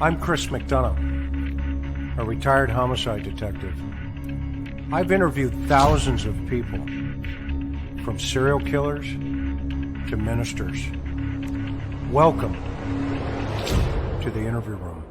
I'm Chris McDonough, a retired homicide detective. I've interviewed thousands of people, from serial killers to ministers. Welcome to the interview room.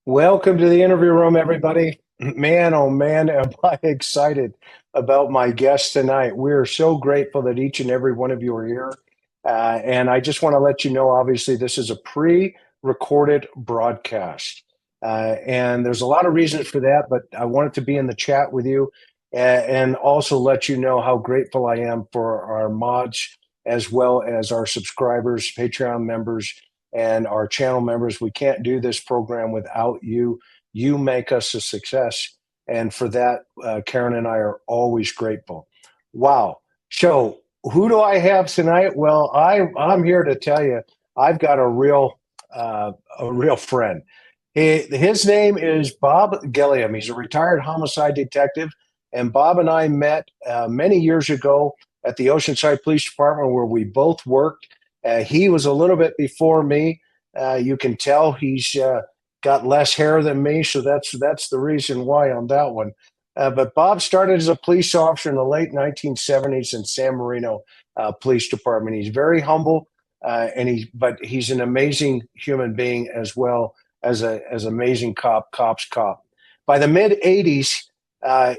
Welcome to the interview room, everybody. Man, oh man, am I excited about my guest tonight. We're so grateful that each and every one of you are here. And I just want to let you know, obviously, this is a pre-recorded broadcast. And there's a lot of reasons for that, but I wanted to be in the chat with you and also let you know how grateful I am for our mods, as well as our subscribers, Patreon members, and our channel members. We can't do this program without you. You make us a success. And for that, Karen and I are always grateful. Wow. So who do I have tonight? Well, I'm here to tell you, I've got a real friend. His name is Bob Gilliam. He's a retired homicide detective. And Bob and I met many years ago at the Oceanside Police Department, where we both worked. He was a little bit before me. You can tell he's got less hair than me, so that's the reason why on that one. But Bob started as a police officer in the late 1970s in San Marino Police Department. He's very humble, but he's an amazing human being as well as amazing cop's cop. By the mid 80s,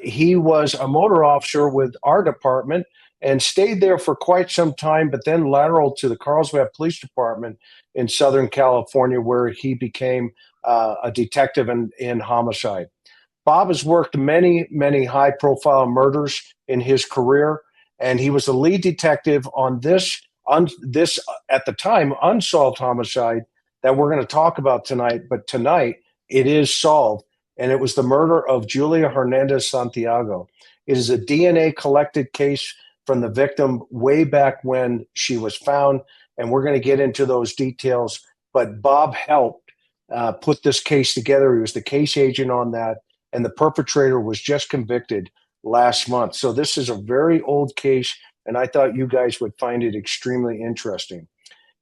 he was a motor officer with our department and stayed there for quite some time, but then lateraled to the Carlsbad Police Department in Southern California, where he became a detective in homicide. Bob has worked many, many high-profile murders in his career, and he was the lead detective on this at the time, unsolved homicide that we're going to talk about tonight. But tonight, it is solved, and it was the murder of Julia Hernandez-Santiago. It is a DNA collected case from the victim way back when she was found, and we're going to get into those details. But Bob helped put this case together. He was the case agent on that, and the perpetrator was just convicted last month. So this is a very old case, and I thought you guys would find it extremely interesting.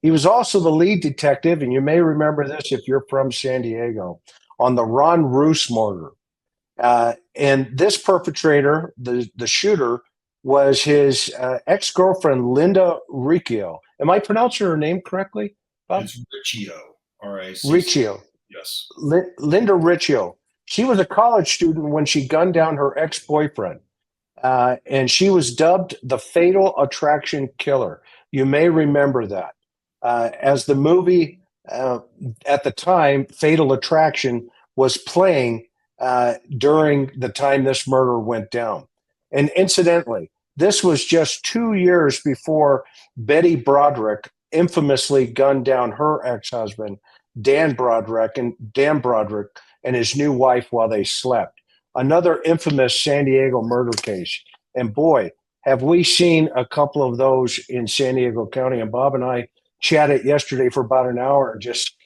He was also the lead detective, and you may remember this if you're from San Diego, on the Ron Roos murder. And this perpetrator, the shooter, was his ex-girlfriend, Linda Riccio. Am I pronouncing her name correctly, Bob? It's Riccio, R-I-C. Riccio. Yes. Linda Riccio. She was a college student when she gunned down her ex-boyfriend, and she was dubbed the Fatal Attraction Killer. You may remember that. As the movie, at the time, Fatal Attraction was playing during the time this murder went down. And incidentally, this was just 2 years before Betty Broderick infamously gunned down her ex-husband, Dan Broderick, and his new wife while they slept. Another infamous San Diego murder case. And boy, have we seen a couple of those in San Diego County. And Bob and I chatted yesterday for about an hour and just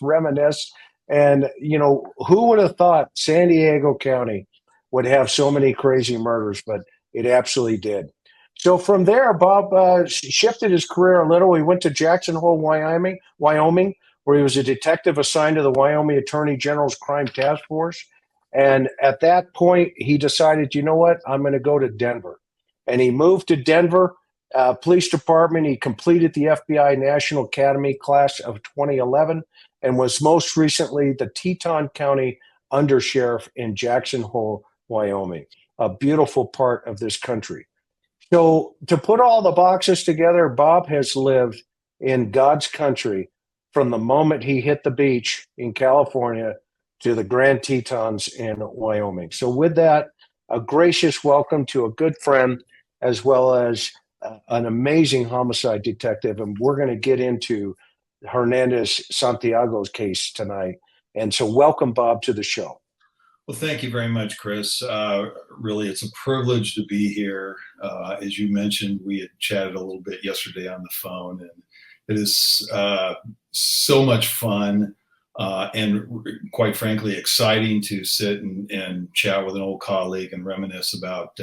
reminisce. And, who would have thought San Diego County would have so many crazy murders, but it absolutely did. So from there, Bob shifted his career a little. He went to Jackson Hole, Wyoming, where he was a detective assigned to the Wyoming Attorney General's Crime Task Force. And at that point, he decided, you know what, I'm going to go to Denver. And he moved to Denver Police Department. He completed the FBI National Academy class of 2011. and was most recently the Teton County Undersheriff in Jackson Hole, Wyoming, a beautiful part of this country. So, to put all the boxes together, Bob has lived in God's country from the moment he hit the beach in California to the Grand Tetons in Wyoming. So, with that, a gracious welcome to a good friend as well as an amazing homicide detective. And we're going to get into Hernandez-Santiago's case tonight. And so, welcome, Bob, to the show. Well, thank you very much, Chris. Really, it's a privilege to be here. As you mentioned, we had chatted a little bit yesterday on the phone, and it is so much fun and quite frankly, exciting to sit and chat with an old colleague and reminisce about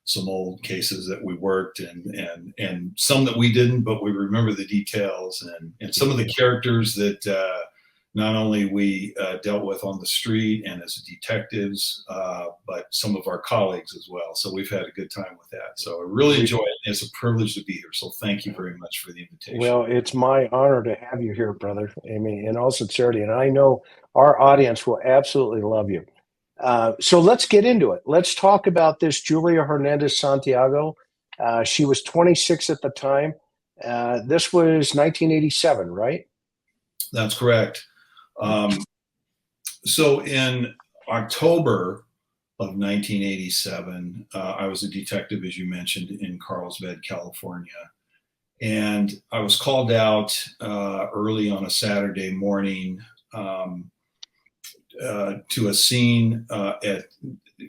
some old cases that we worked and some that we didn't, but we remember the details and some of the characters that not only we dealt with on the street and as detectives, but some of our colleagues as well. So we've had a good time with that. So I really enjoy it. It's a privilege to be here. So thank you very much for the invitation. Well, it's my honor to have you here, brother. I mean, in all sincerity, and I know our audience will absolutely love you. So let's get into it. Let's talk about this Julia Hernandez-Santiago. She was 26 at the time. This was 1987, right? That's correct. So in October of 1987, I was a detective, as you mentioned, in Carlsbad, California. And I was called out early on a Saturday morning to a scene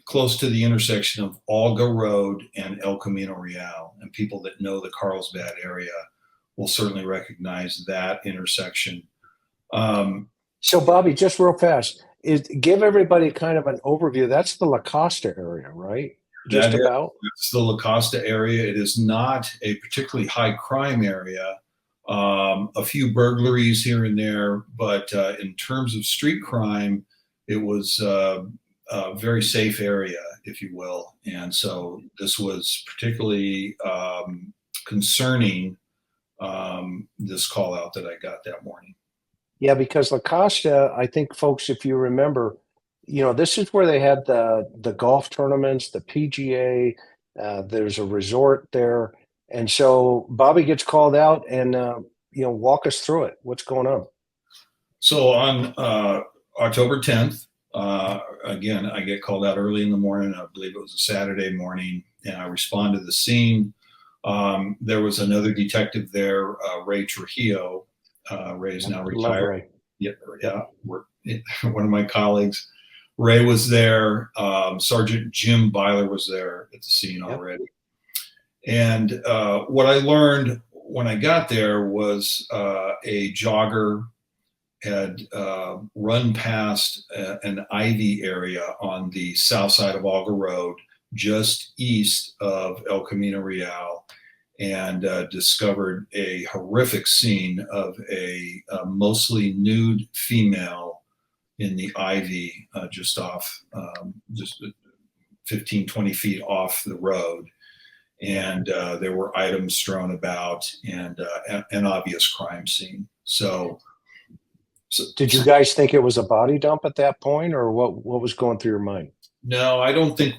close to the intersection of Alga Road and El Camino Real. And people that know the Carlsbad area will certainly recognize that intersection. So, Bobby, just real fast, give everybody kind of an overview. That's the La Costa area, right? Just about. It's the La Costa area. It is not a particularly high crime area. A few burglaries here and there, but in terms of street crime, it was a very safe area, if you will. And so this was particularly concerning, this call out that I got that morning. Yeah, because La Costa, I think, folks, if you remember, this is where they had the golf tournaments, the PGA. There's a resort there, and so Bobby gets called out, and walk us through it. What's going on? So on October 10th, again, I get called out early in the morning. I believe it was a Saturday morning, and I respond to the scene. There was another detective there, Ray Trujillo. Ray is now retired. Yeah, one of my colleagues. Ray was there. Sergeant Jim Byler was there at the scene already. And what I learned when I got there was a jogger had run past an ivy area on the south side of Alga Road, just east of El Camino Real, and discovered a horrific scene of a mostly nude female in the ivy just 15, 20 feet off the road. And there were items thrown about and an obvious crime scene. So did you guys think it was a body dump at that point, or what was going through your mind? No, I don't think,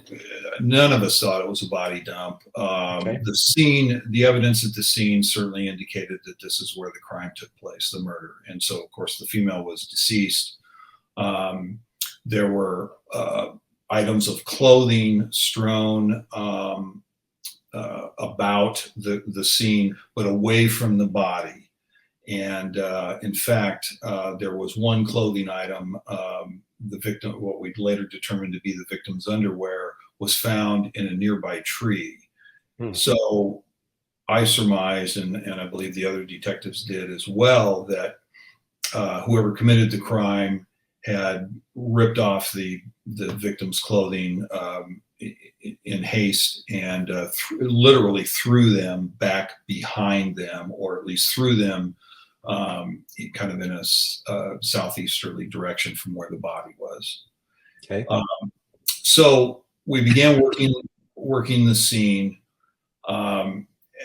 none of us thought it was a body dump. Okay. The scene, the evidence at the scene certainly indicated that this is where the crime took place, the murder. And so, of course, the female was deceased. There were items of clothing strewn about the scene, but away from the body. And in fact, there was one clothing item, the victim, what we later determined to be the victim's underwear, was found in a nearby tree. So I surmised, and I believe the other detectives did as well, that whoever committed the crime had ripped off the victim's clothing in haste and literally threw them back behind them, or at least threw them kind of in a southeasterly direction from where the body was. Okay. So we began working the scene,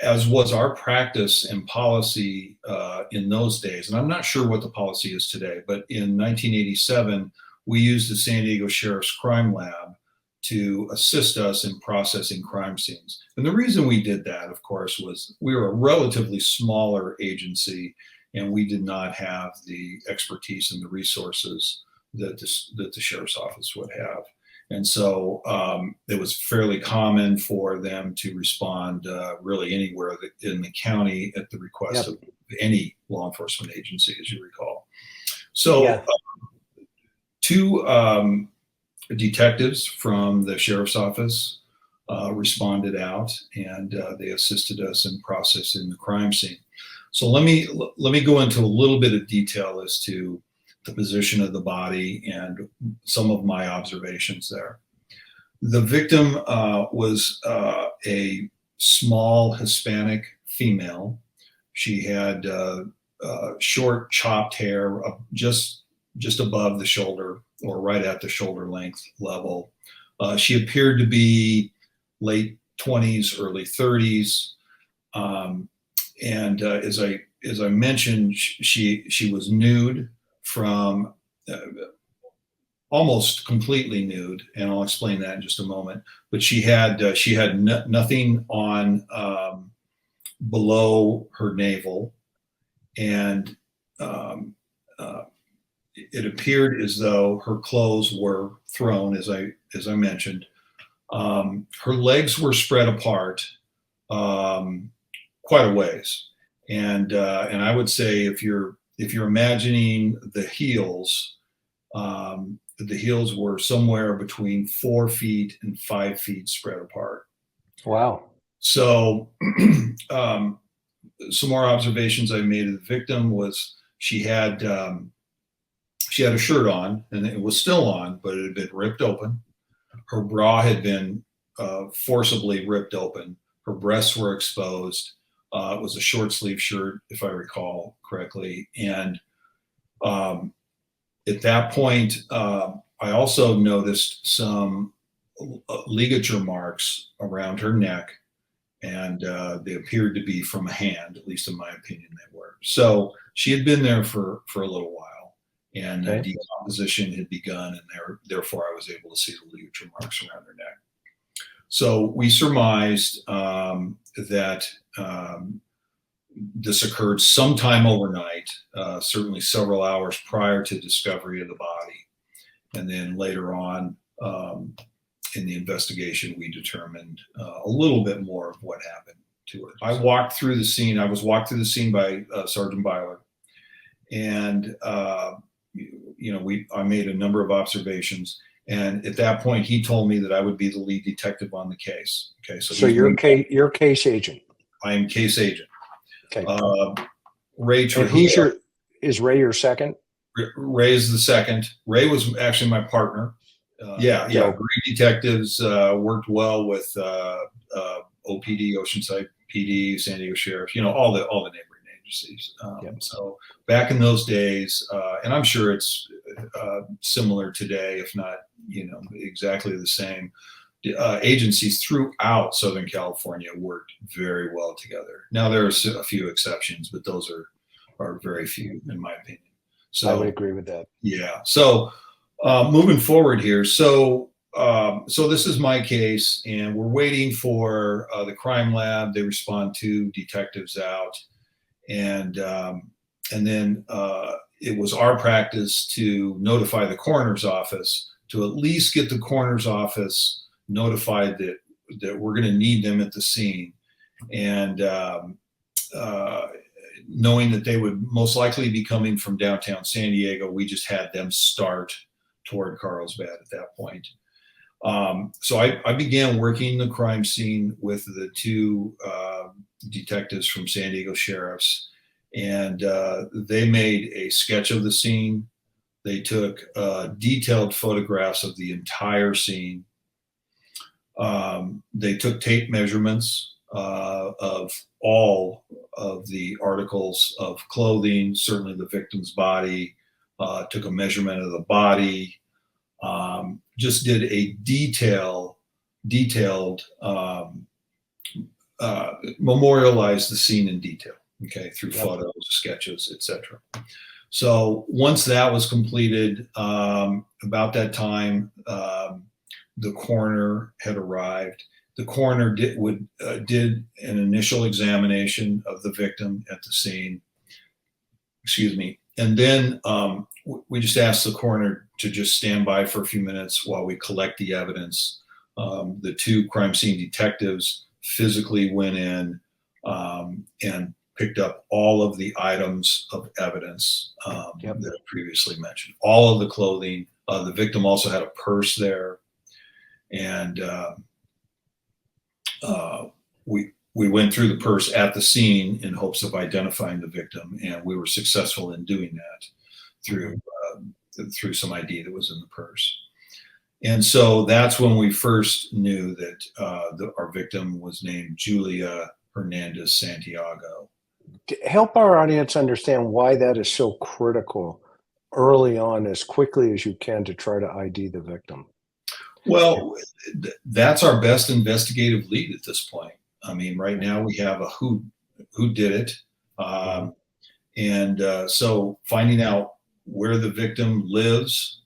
as was our practice and policy in those days, and I'm not sure what the policy is today, but in 1987, we used the San Diego Sheriff's Crime Lab to assist us in processing crime scenes. And the reason we did that, of course, was we were a relatively smaller agency, and we did not have the expertise and the resources that the sheriff's office would have. And so it was fairly common for them to respond really anywhere in the county at the request of any law enforcement agency, as you recall. So two detectives from the sheriff's office responded out, and they assisted us in processing the crime scene. So let me go into a little bit of detail as to the position of the body and some of my observations there. The victim was a small Hispanic female. She had short chopped hair just above the shoulder, or right at the shoulder length level. She appeared to be late 20s, early 30s. And as I mentioned, she was nude from almost completely nude, and I'll explain that in just a moment. But she had nothing on below her navel, and it appeared as though her clothes were thrown, as I mentioned. Her legs were spread apart quite a ways, and I would say if you're imagining the heels were somewhere between 4 feet and 5 feet spread apart. Wow. So some more observations I made of the victim was she had a shirt on, and it was still on, but it had been ripped open. Her bra had been forcibly ripped open. Her breasts were exposed. It was a short sleeve shirt, if I recall correctly. And at that point, I also noticed some ligature marks around her neck, and they appeared to be from a hand, at least in my opinion they were. So she had been there for a little while, and decomposition had begun, and therefore I was able to see the ligature marks around her neck. So we surmised that this occurred sometime overnight, certainly several hours prior to discovery of the body. And then later on in the investigation, we determined a little bit more of what happened to her. I walked through the scene. I was walked through the scene by Sergeant Byler. And, I made a number of observations. And at that point, he told me that I would be the lead detective on the case. Okay, so you're case agent. I am case agent. Okay. Ray. And is Ray your second? Ray is the second. Ray was actually my partner. Great detectives worked well with OPD, Oceanside PD, San Diego Sheriff. All the neighboring agencies. So back in those days, and I'm sure it's similar today, if not exactly the same. Agencies throughout Southern California worked very well together. Now there are a few exceptions, but those are very few in my opinion. So I would agree with that. Yeah. So moving forward here, so this is my case, and we're waiting for the crime lab. They respond to detectives out, and then it was our practice to notify the coroner's office, to at least get the coroner's office notified that we're going to need them at the scene, and knowing that they would most likely be coming from downtown San Diego, we just had them start toward Carlsbad at that point. So I began working the crime scene with the two detectives from San Diego Sheriff's, and they made a sketch of the scene. They took detailed photographs of the entire scene. They took tape measurements of all of the articles of clothing, certainly the victim's body, took a measurement of the body, just did a detailed memorialize the scene in detail, okay, through Yep. photos, sketches, etc. So once that was completed, about that time, the coroner had arrived. The coroner did an initial examination of the victim at the scene. Excuse me. And then we just asked the coroner to just stand by for a few minutes while we collect the evidence. The two crime scene detectives physically went in and picked up all of the items of evidence Yep. that I previously mentioned. All of the clothing. The victim also had a purse there. And we went through the purse at the scene in hopes of identifying the victim, and we were successful in doing that through some ID that was in the purse. And so that's when we first knew that our victim was named Julia Hernandez-Santiago. Help our audience understand why that is so critical early on, as quickly as you can, to try to ID the victim. Well, that's our best investigative lead at this point. I mean, right now we have a who did it, and so finding out where the victim lives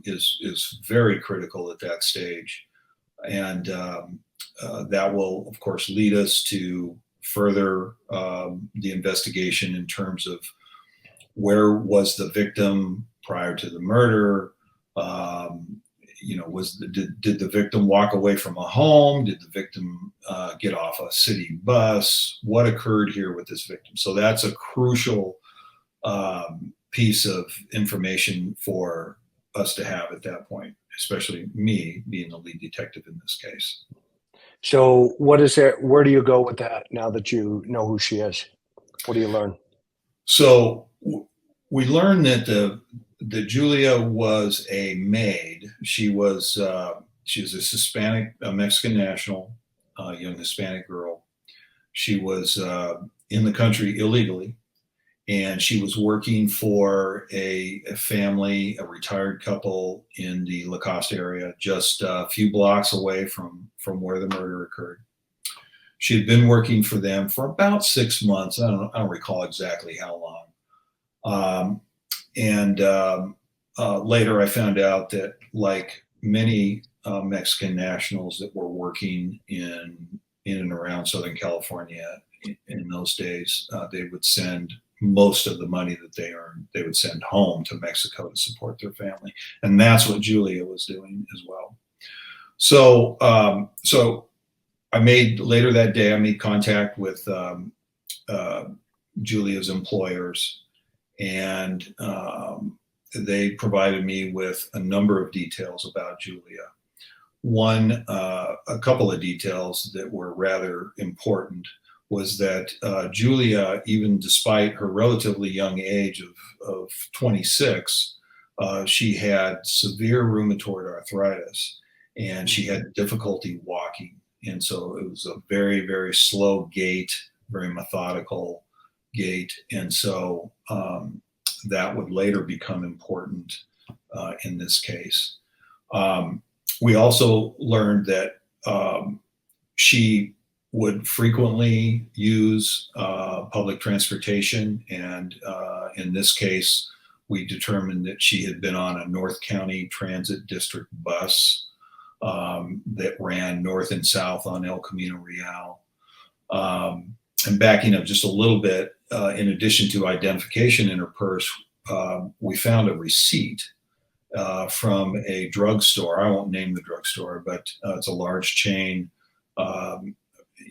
is very critical at that stage, and that will, of course, lead us to further the investigation in terms of where was the victim prior to the murder. Did the victim walk away from a home? Did the victim get off a city bus? What occurred here with this victim? So that's a crucial piece of information for us to have at that point, especially me being the lead detective in this case. So what is there? Where do you go with that now that you know who she is? What do you learn? So we learned that that Julia was a maid. She was a Hispanic, a Mexican national, young Hispanic girl. She was in the country illegally, and she was working for a family, a retired couple in the La Costa area, just a few blocks away from where the murder occurred. She had been working for them for about 6 months. I don't recall exactly how long. Later I found out that, like many Mexican nationals that were working in and around Southern California in those days, they would send most of the money that they earned, they would send home to Mexico to support their family. And that's what Julia was doing as well. So later that day, I made contact with Julia's employers, and they provided me with a number of details about Julia. One, a couple of details that were rather important was that Julia, even despite her relatively young age of 26, she had severe rheumatoid arthritis, and she had difficulty walking. And so it was a very, very slow gait, very methodical gait. And so that would later become important in this case. We also learned that she would frequently use public transportation, and in this case, we determined that she had been on a North County Transit District bus that ran north and south on El Camino Real. And backing up just a little bit, in addition to identification in her purse, we found a receipt from a drugstore. I won't name the drugstore, but it's a large chain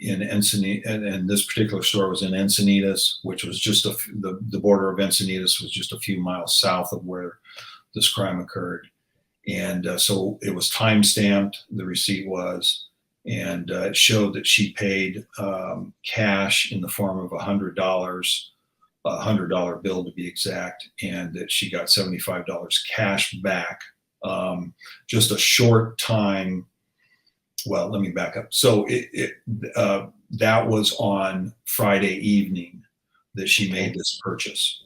in Encinitas, and this particular store was in Encinitas, which was just the border of Encinitas was just a few miles south of where this crime occurred. And so it was time stamped, the receipt was, and it showed that she paid cash in the form of $100, a $100 bill to be exact, and that she got $75 cash back just a short time. Well, let me back up. So that was on Friday evening that she made this purchase.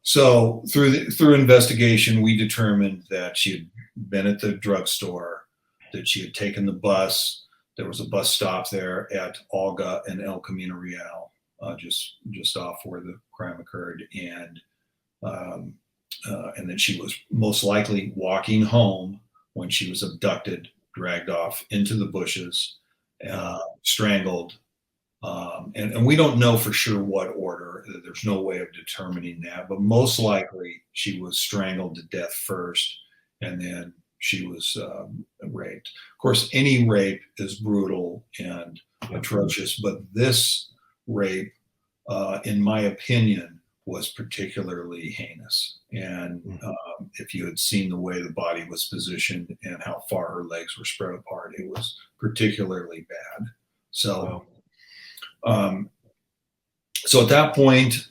So through investigation, we determined that she had been at the drugstore, that she had taken the bus, There was a bus stop there at Alga and El Camino Real, just off where the crime occurred, and then she was most likely walking home when she was abducted, dragged off into the bushes, strangled. And we don't know for sure what order. There's no way of determining that, but most likely she was strangled to death first, and then she was raped. Of course, any rape is brutal and atrocious, but this rape, in my opinion, was particularly heinous. And if you had seen the way the body was positioned and how far her legs were spread apart, it was particularly bad. So, so at that point,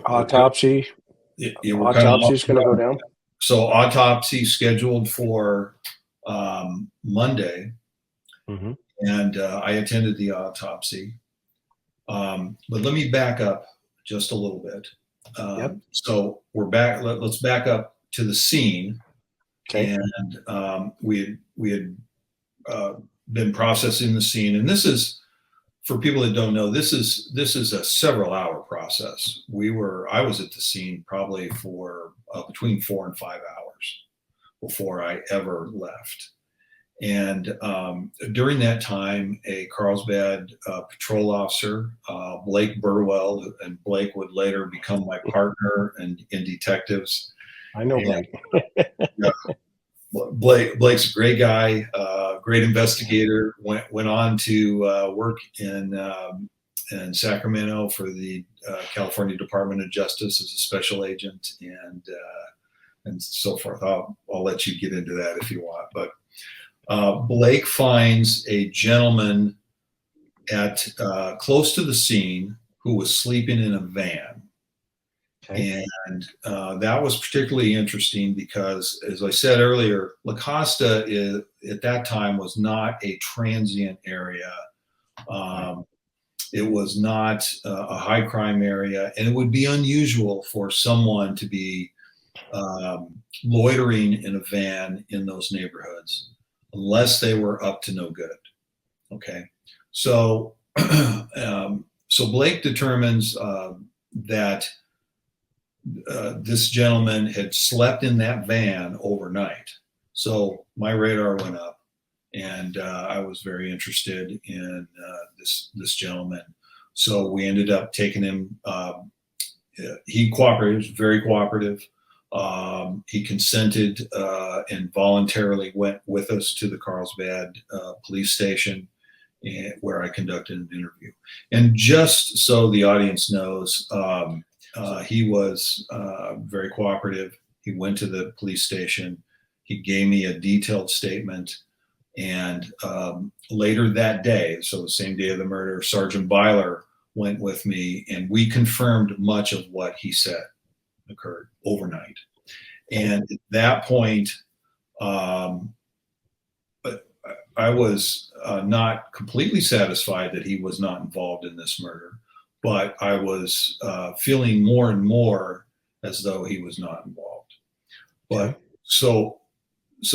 autopsy. Autopsy is going to go down. So autopsy scheduled for Monday, and I attended the autopsy. But let me back up just a little bit. So we're back. Let's back up to the scene. Okay. And we had been processing the scene, and this is, for people that don't know, this is a several-hour process. I was at the scene probably for between 4 and 5 hours before I ever left. And during that time, a Carlsbad patrol officer, Blake Burwell, and Blake would later become my partner in detectives. I know Blake. Blake's a great guy, great investigator. Went on to work in Sacramento for the California Department of Justice as a special agent, and so forth. I'll let you get into that if you want, but. Blake finds a gentleman at close to the scene who was sleeping in a van. Okay. And that was particularly interesting because, as I said earlier, La Costa at that time was not a transient area. It was not a high crime area, and it would be unusual for someone to be loitering in a van in those neighborhoods, unless they were up to no good. Okay. So, so Blake determines that this gentleman had slept in that van overnight. So my radar went up, and I was very interested in this gentleman. So we ended up taking him. He cooperated, was very cooperative. He consented and voluntarily went with us to the Carlsbad police station, where I conducted an interview. And just so the audience knows, he was very cooperative. He went to the police station. He gave me a detailed statement. And later that day, so the same day of the murder, Sergeant Byler went with me, and we confirmed much of what he said occurred overnight. And at that point, I was not completely satisfied that he was not involved in this murder, but I was feeling more and more as though he was not involved. But so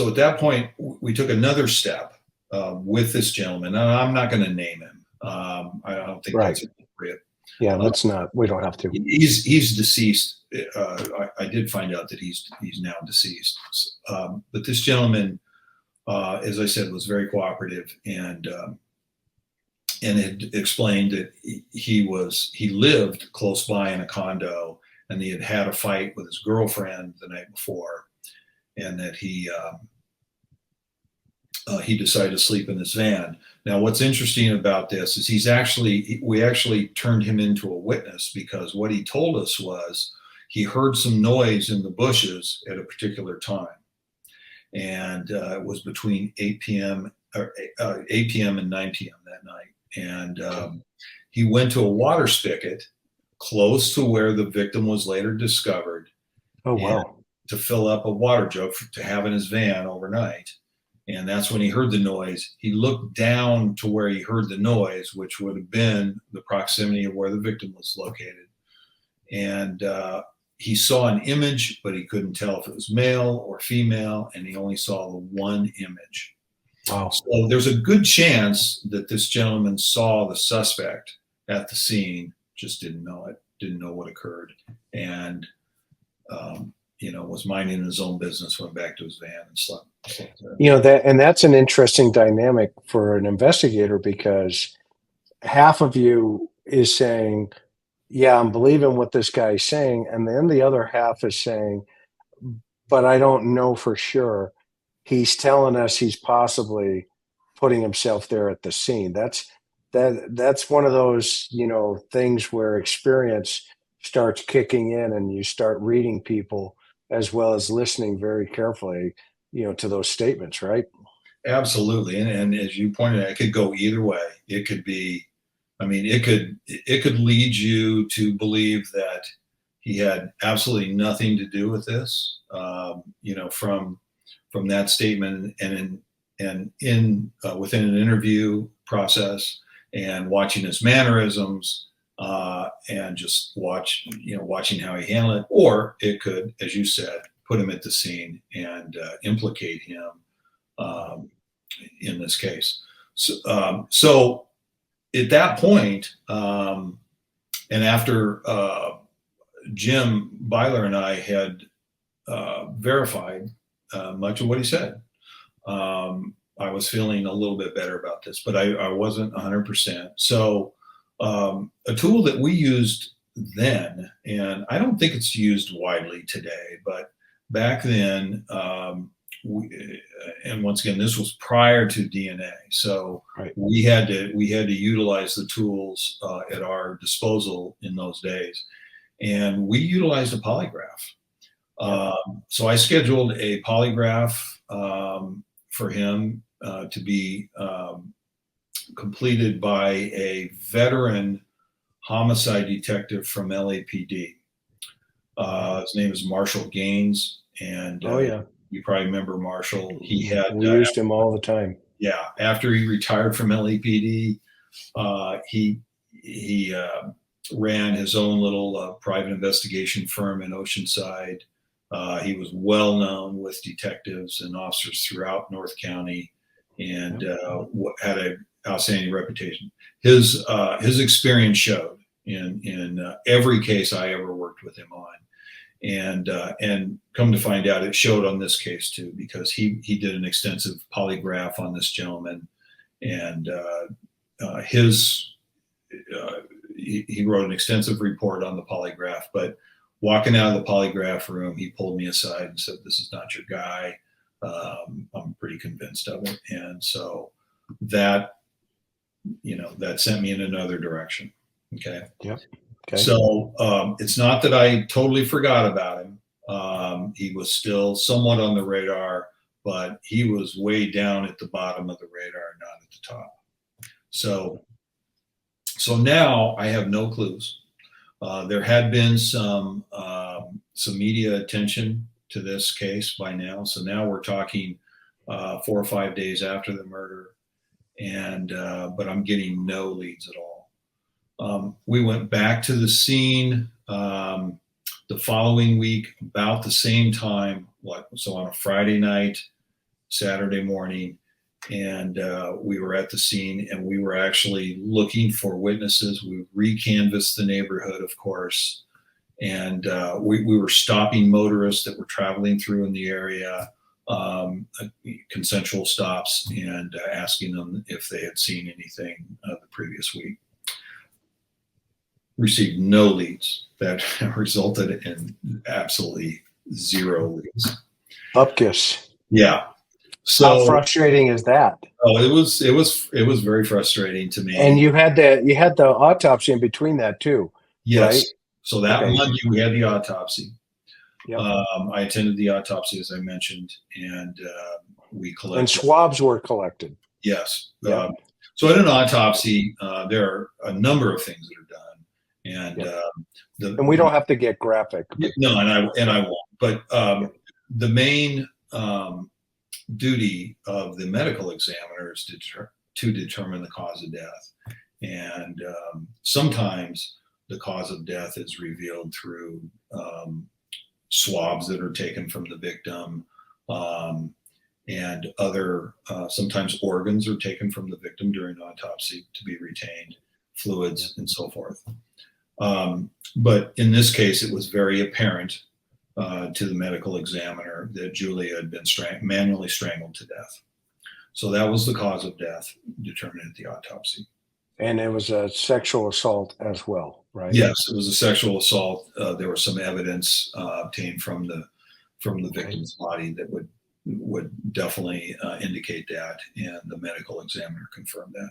at that point, we took another step with this gentleman, and I'm not going to name him. I don't think that's appropriate. Yeah, let's not. We don't have to. He's deceased. I did find out that he's now deceased. But this gentleman, as I said, was very cooperative, and had explained that he lived close by in a condo, and he had had a fight with his girlfriend the night before, and that he decided to sleep in this van. Now, what's interesting about this is we actually turned him into a witness, because what he told us was he heard some noise in the bushes at a particular time. And it was between 8 p.m. and 9 p.m. that night. And he went to a water spigot close to where the victim was later discovered. Oh, wow. To fill up a water jug to have in his van overnight. And that's when he heard the noise. He looked down to where he heard the noise, which would have been the proximity of where the victim was located. And he saw an image, but he couldn't tell if it was male or female, and he only saw the one image. Wow. So there's a good chance that this gentleman saw the suspect at the scene, just didn't know it, didn't know what occurred, and was minding his own business, went back to his van and slept. That's an interesting dynamic for an investigator, because half of you is saying, yeah, I'm believing what this guy's saying, and then the other half is saying, but I don't know for sure. He's telling us he's possibly putting himself there at the scene. That's one of those, things where experience starts kicking in, and you start reading people as well as listening very carefully, to those statements, right? Absolutely, and as you pointed out, it could go either way. It could be, it could lead you to believe that he had absolutely nothing to do with this. From that statement, and in within an interview process, and watching his mannerisms, and just watching how he handled it, or it could, as you said, put him at the scene and implicate him in this case. So at that point, and after Jim Byler and I had verified much of what he said, I was feeling a little bit better about this, but I wasn't 100%. So a tool that we used then, and I don't think it's used widely today, but back then, and once again, this was prior to DNA, so Right. we had to utilize the tools at our disposal in those days, and we utilized a polygraph. So I scheduled a polygraph for him to be completed by a veteran homicide detective from LAPD. His name is Marshall Gaines, and Oh yeah, you probably remember Marshall. He had we used him all the time. yeah, after he retired from LAPD, he ran his own little private investigation firm in Oceanside. He was well known with detectives and officers throughout North County, and had an outstanding reputation. His experience showed in every case I ever worked with him on, and come to find out, it showed on this case too, because he did an extensive polygraph on this gentleman, and he wrote an extensive report on the polygraph. But walking out of the polygraph room, he pulled me aside and said, "This is not your guy. I'm pretty convinced of it." And so that sent me in another direction. Okay. Yep. Okay. So it's not that I totally forgot about him. He was still somewhat on the radar, but he was way down at the bottom of the radar, not at the top. So now I have no clues. There had been some media attention to this case by now. So now we're talking 4 or 5 days after the murder, and but I'm getting no leads at all. We went back to the scene the following week, about the same time, so on a Friday night, Saturday morning, and we were at the scene, and we were actually looking for witnesses. We recanvassed the neighborhood, of course, and we were stopping motorists that were traveling through in the area, consensual stops, and asking them if they had seen anything the previous week. Received no leads. That resulted in absolutely zero leads. Upkiss. Yeah. So how frustrating is that? Oh, it was very frustrating to me. And you had the autopsy in between that too. Yes. Right? So that Okay. Monday we had the autopsy. Yep. I attended the autopsy, as I mentioned, and we collected. And swabs were collected. Yes. Yep. So at an autopsy, there are a number of things that are done, and Yep. And we don't have to get graphic. No, and I won't. But the main duty of the medical examiner is to determine the cause of death, and sometimes the cause of death is revealed through swabs that are taken from the victim. and other, sometimes organs are taken from the victim during autopsy to be retained, fluids, and so forth. But in this case, it was very apparent to the medical examiner that Julia had been manually strangled to death. So that was the cause of death determined at the autopsy. And it was a sexual assault as well, right? Yes, it was a sexual assault. There was some evidence obtained from the victim's body that would definitely indicate that, and the medical examiner confirmed that.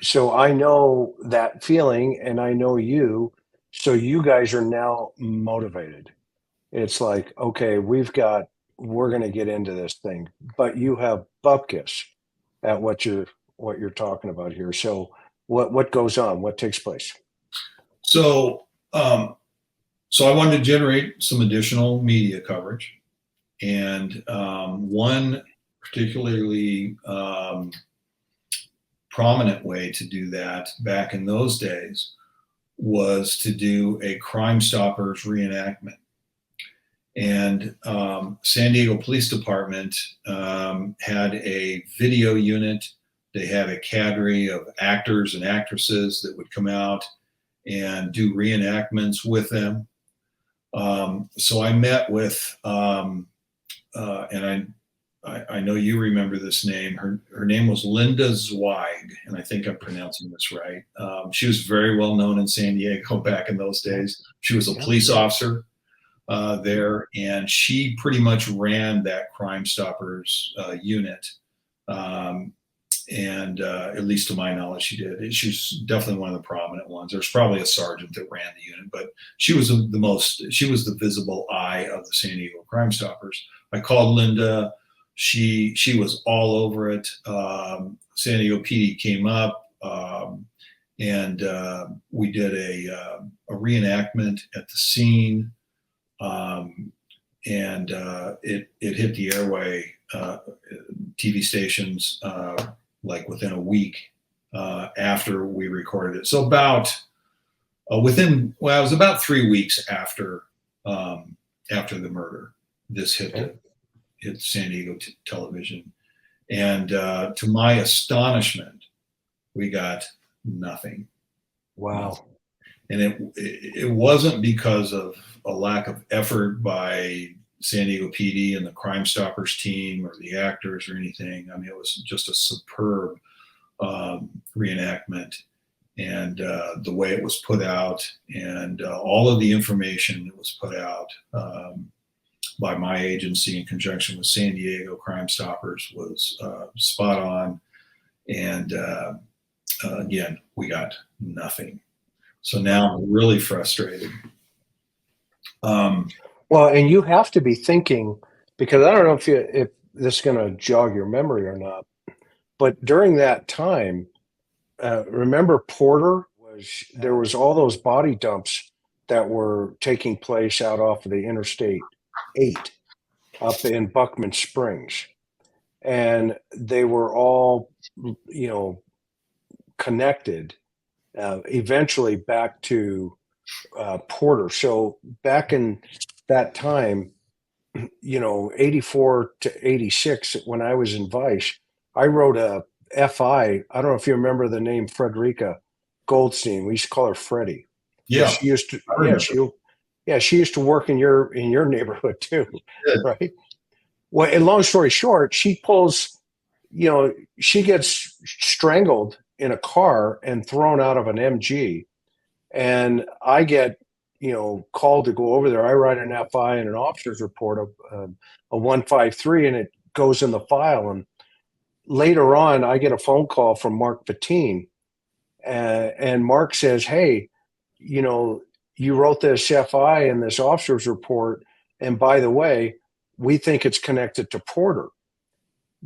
So I know that feeling, and I know you. So you guys are now motivated. It's like, okay, we're going to get into this thing, but you have bupkis at what you're talking about here. So what goes on? What takes place? So so I wanted to generate some additional media coverage, and one particularly prominent way to do that back in those days was to do a Crime Stoppers reenactment. And San Diego Police Department had a video unit. They had a cadre of actors and actresses that would come out and do reenactments with them. So I met with, and I know you remember this name. Her name was Linda Zweig, and I think I'm pronouncing this right. She was very well known in San Diego back in those days. She was a police officer there, and she pretty much ran that Crime Stoppers unit. And at least to my knowledge, she did. She's definitely one of the prominent ones. There's probably a sergeant that ran the unit, but she was she was the visible eye of the San Diego Crime Stoppers. I called Linda. She was all over it. San Diego PD came up, and we did a reenactment at the scene, and it hit the airway TV stations like within a week after we recorded it. So about it was about 3 weeks after the murder. This hit San Diego television, and to my astonishment, we got nothing. Wow. And it wasn't because of a lack of effort by San Diego PD and the Crime Stoppers team or the actors or anything. I mean, it was just a superb reenactment, and the way it was put out, and all of the information that was put out by my agency in conjunction with San Diego Crime Stoppers was spot on. And again, we got nothing. So now I'm really frustrated. Well, and you have to be thinking, because I don't know if this is going to jog your memory or not, but during that time, remember Porter there was all those body dumps that were taking place out off of the Interstate 8 up in Buckman Springs, and they were all, connected eventually back to Porter. So back in that time, 84 to 86, when I was in Vice, I wrote a FI. I don't know if you remember the name Frederica Goldstein. We used to call her Freddie. Yeah, she used to. She used to work in your neighborhood too, right? Well, and long story short, she pulls, she gets strangled in a car and thrown out of an MG, and I get, called to go over there. I write an FI and an officer's report of a 153, and it goes in the file. And later on, I get a phone call from Mark Patine, and Mark says, "Hey, you wrote this FI and this officer's report, and by the way, we think it's connected to Porter."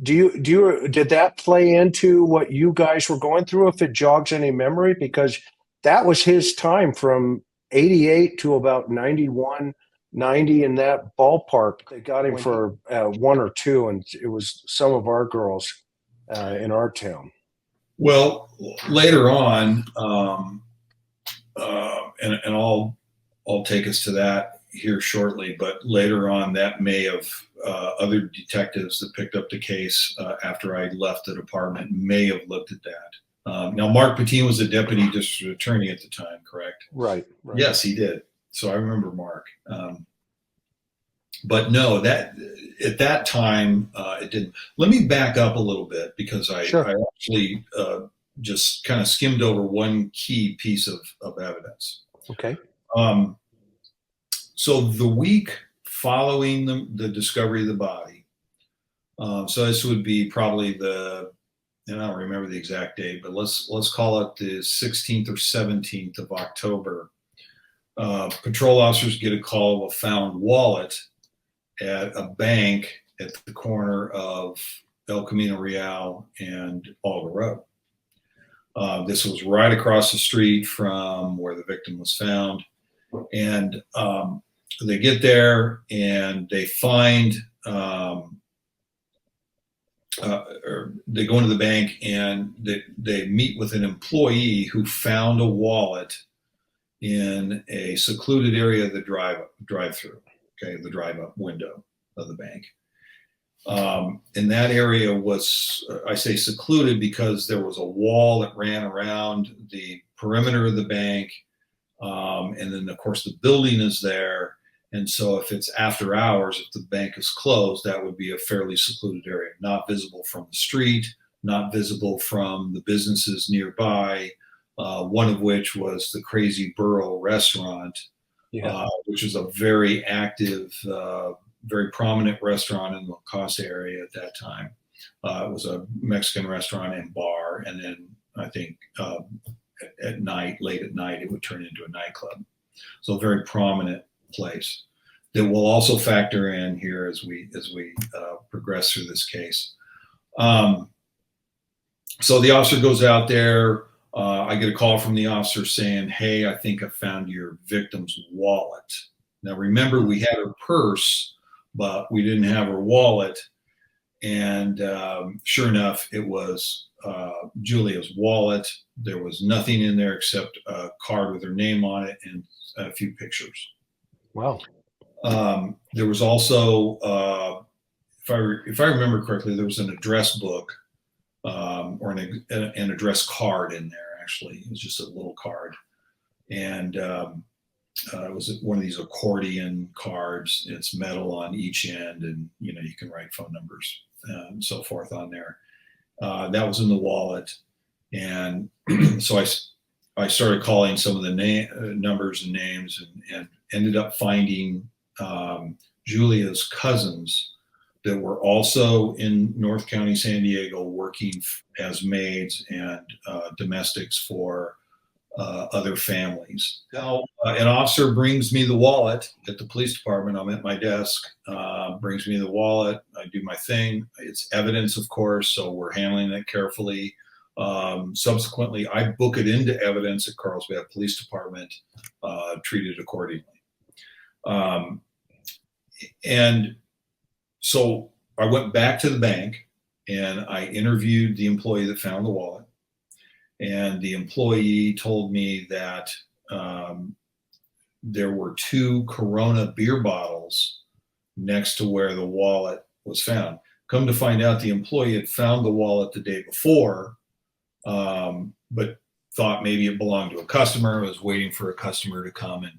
Did that play into what you guys were going through, if it jogs any memory? Because that was his time from 88 to about 91, 90, in that ballpark. They got him for 1 or 2, and it was some of our girls in our town. Well, later on, and I'll take us to that. here shortly, but later on that may have other detectives that picked up the case after I left the department may have looked at that. Now, Mark Patine was a deputy district attorney at the time, correct? Right. Yes, he did. So I remember Mark. But no, that at that time it didn't. Let me back up a little bit because I actually just kind of skimmed over one key piece of evidence. Okay. So the week following the discovery of the body, so this would be probably and I don't remember the exact date, but let's call it the 16th or 17th of October. Patrol officers get a call of a found wallet at a bank at the corner of El Camino Real and Alga Road. This was right across the street from where the victim was found. And they get there and they find, or they go into the bank and they meet with an employee who found a wallet in a secluded area of the drive-through. Okay, the drive-up window of the bank. And that area was, I say secluded because there was a wall that ran around the perimeter of the bank. And then, of course, the building is there. And so if it's after hours, if the bank is closed, that would be a fairly secluded area, not visible from the street, not visible from the businesses nearby, one of which was the Crazy Burro restaurant. Yeah. Which is a very active, very prominent restaurant in the Costa area at that time. It was a Mexican restaurant and bar. And then I think at night, late at night, it would turn into a nightclub. So a very prominent place that will also factor in here as we progress through this case. So the officer goes out there. I get a call from the officer saying, "Hey, I think I found your victim's wallet." Now, remember, we had her purse, but we didn't have her wallet. And sure enough, it was Julia's wallet. There was nothing in there except a card with her name on it and a few pictures. Wow. There was also, if I remember correctly, there was an address book or an address card in there. Actually, it was just a little card, and it was one of these accordion cards. It's metal on each end, and you can write phone numbers and so forth on there. That was in the wallet, and so I started calling some of the numbers and names, and ended up finding Julia's cousins that were also in North County, San Diego, working as maids and domestics for other families. Now, an officer brings me the wallet at the police department. I'm at my desk, brings me the wallet. I do my thing. It's evidence, of course, so we're handling it carefully. Subsequently, I book it into evidence at Carlsbad Police Department, treated accordingly. And so I went back to the bank and I interviewed the employee that found the wallet. And the employee told me that there were 2 Corona beer bottles next to where the wallet was found. Come to find out, the employee had found the wallet the day before, but thought maybe it belonged to a customer, was waiting for a customer to come and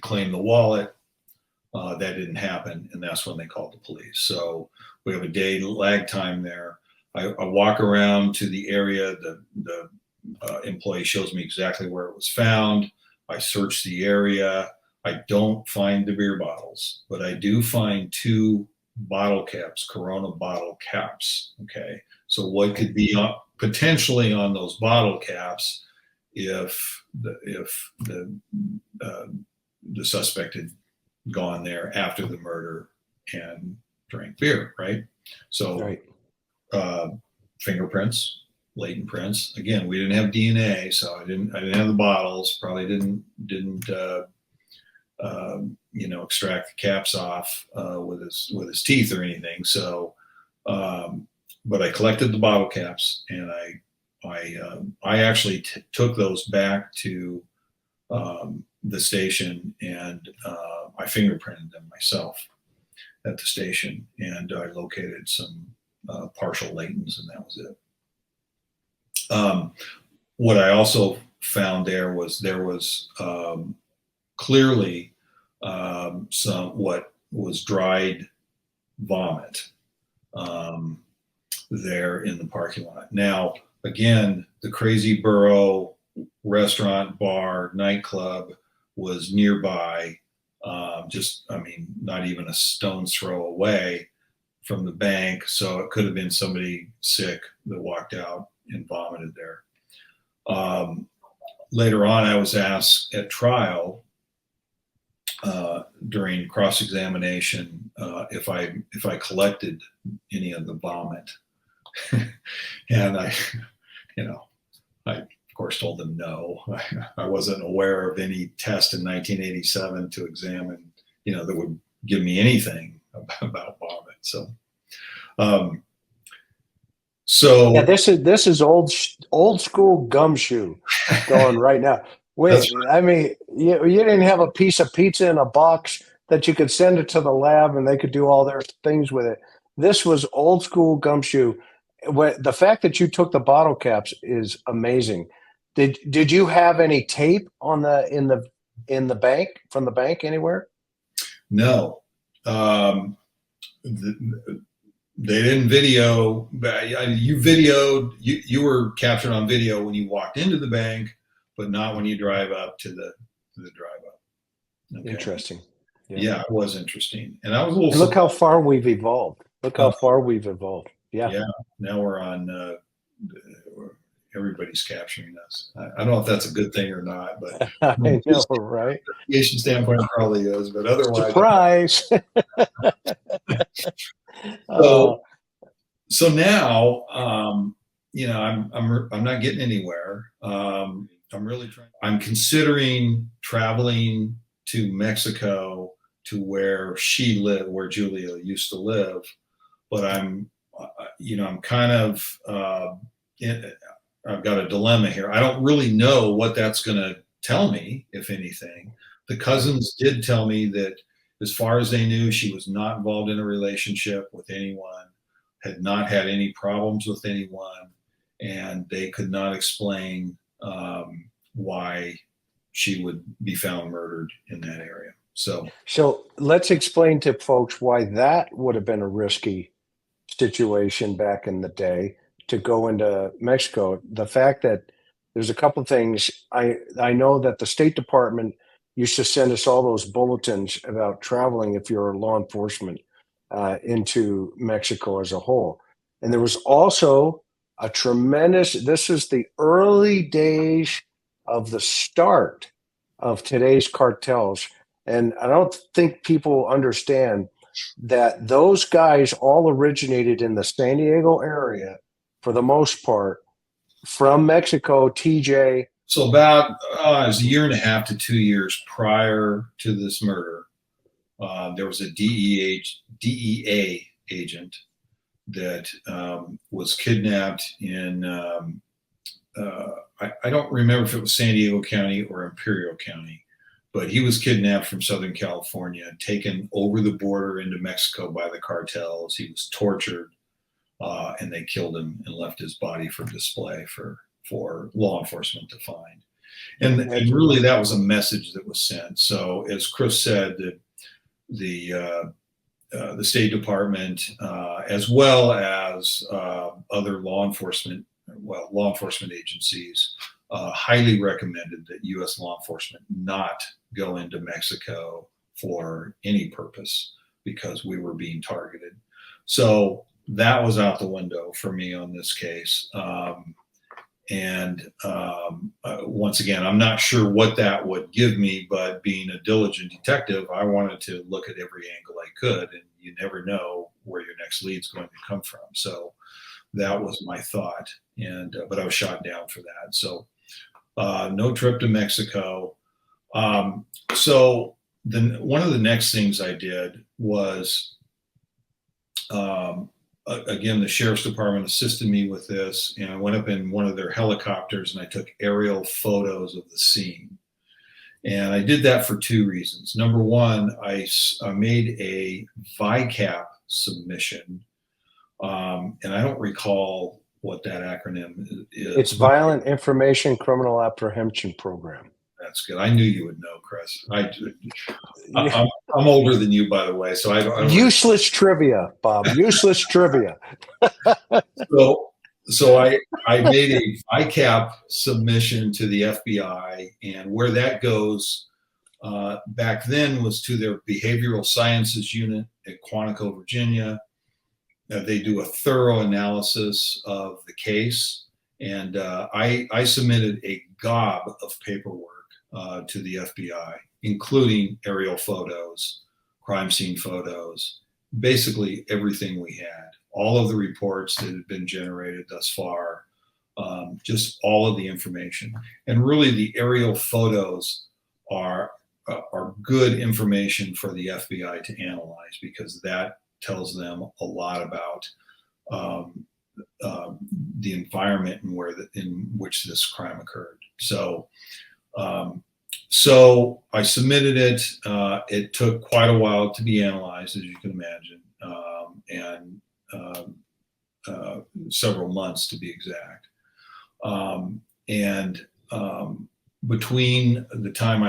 claim the wallet. That didn't happen, and that's when they called the police. So we have a day lag time there. I walk around to the area. The employee shows me exactly where it was found. I search the area. I don't find the beer bottles, but I do find 2 bottle caps, Corona bottle caps. Okay, so what could be potentially on those bottle caps if the suspect had gone there after the murder and drank beer, right? So, right. Fingerprints, latent prints. Again, we didn't have DNA, so I didn't have the bottles. Probably didn't extract the caps off with his teeth or anything. So, but I collected the bottle caps, and I actually took those back to the station, and I fingerprinted them myself at the station, and I located some partial latents, and that was it. What I also found there was clearly some what was dried vomit there in the parking lot. Now, again, the Crazy Burro restaurant, bar, nightclub was nearby, not even a stone's throw away from the bank. So it could have been somebody sick that walked out and vomited there. Later on, I was asked at trial during cross-examination if I collected any of the vomit, and I of course told them no. I wasn't aware of any test in 1987 to examine, that would give me anything about vomit. So Yeah, this is old school gumshoe going right now. Wait, I mean, you didn't have a piece of pizza in a box that you could send it to the lab and they could do all their things with it. This was old school gumshoe. The fact that you took the bottle caps is amazing. Did you have any tape on in the bank, from the bank anywhere? No. They didn't video. You videoed. You were captured on video when you walked into the bank, but not when you drive up to the drive up. Okay. Interesting. Yeah, it was interesting, and I was a little. Look how far we've evolved. Look how far we've evolved. Yeah. Yeah. Now we're on. Everybody's capturing us. I don't know if that's a good thing or not, but I know, right? From a investigation standpoint, it probably is, but otherwise, surprise. So now, I'm not getting anywhere. I'm considering traveling to Mexico to where she lived, where Julia used to live, but I'm kind of, I've got a dilemma here. I don't really know what that's going to tell me, if anything. The cousins did tell me that as far as they knew, she was not involved in a relationship with anyone, had not had any problems with anyone, and they could not explain why she would be found murdered in that area. So let's explain to folks why that would have been a risky situation back in the day to go into Mexico. The fact that there's a couple of things. I know that the State Department used to send us all those bulletins about traveling if you're law enforcement into Mexico as a whole. And there was also a this is the early days of the start of today's cartels. And I don't think people understand that those guys all originated in the San Diego area for the most part from Mexico, TJ. So about it was a year and a half to 2 years prior to this murder, there was a DEA agent that was kidnapped in, I don't remember if it was San Diego County or Imperial County, but he was kidnapped from Southern California, taken over the border into Mexico by the cartels. He was tortured, and they killed him and left his body for display for law enforcement to find. And really that was a message that was sent. So as Chris said, the State Department, as well as other law enforcement agencies, highly recommended that U.S. law enforcement not go into Mexico for any purpose because we were being targeted. So that was out the window for me on this case. Once again, I'm not sure what that would give me, but being a diligent detective, I wanted to look at every angle I could, and you never know where your next lead's going to come from. So that was my thought, but I was shot down for that. So no trip to Mexico. So one of the next things I did was, again, the sheriff's department assisted me with this, and I went up in one of their helicopters and I took aerial photos of the scene. And I did that for two reasons. Number one, I made a VICAP submission, and I don't recall what that acronym is. It's Violent Information Criminal Apprehension Program. That's good. I knew you would know, Chris. I'm older than you, by the way, so I don't Useless trivia, Bob. Useless trivia. So I made a VICAP submission to the FBI, and where that goes back then was to their behavioral sciences unit at Quantico, Virginia. They do a thorough analysis of the case, and I submitted a gob of paperwork to the FBI, including aerial photos, crime scene photos, basically everything we had, all of the reports that had been generated thus far, just all of the information. And really the aerial photos are good information for the FBI to analyze, because that tells them a lot about the environment in which this crime occurred. So I submitted it. It took quite a while to be analyzed, as you can imagine, and several months to be exact. Between the time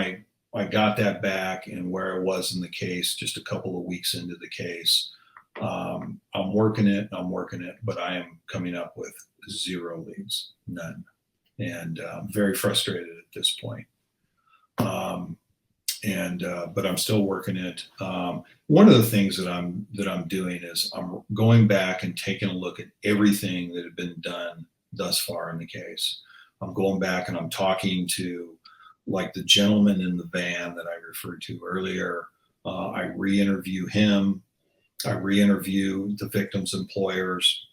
I got that back and where I was in the case, just a couple of weeks into the case, I'm working it, but I am coming up with zero leads, none. And I'm very frustrated at this point. But I'm still working it. One of the things that I'm doing is I'm going back and taking a look at everything that had been done thus far in the case. I'm going back and I'm talking to, like, the gentleman in the van that I referred to earlier. I re-interview him. I re-interview the victim's employers.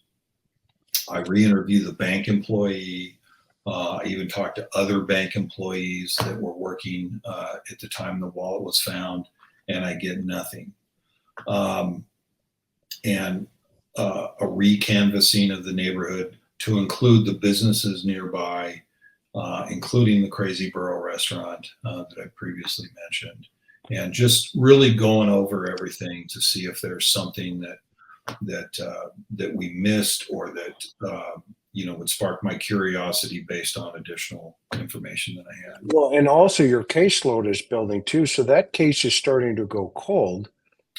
I re-interview the bank employee. I even talked to other bank employees that were working at the time the wallet was found, and I get nothing. And a re-canvassing of the neighborhood to include the businesses nearby, including the Crazy Burro restaurant that I previously mentioned, and just really going over everything to see if there's something that we missed, or that would spark my curiosity based on additional information that I had. Well, and also your caseload is building too, so that case is starting to go cold.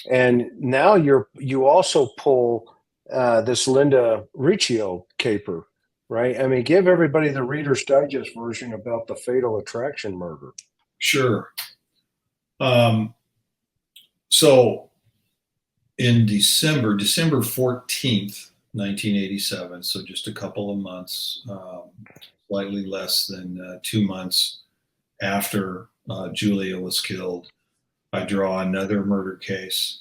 And now you also pull this Linda Riccio caper, right? I mean, give everybody the Reader's Digest version about the Fatal Attraction murder. Sure. So in December 14th, 1987, so just a couple of months, slightly less than 2 months after Julia was killed, I draw another murder case.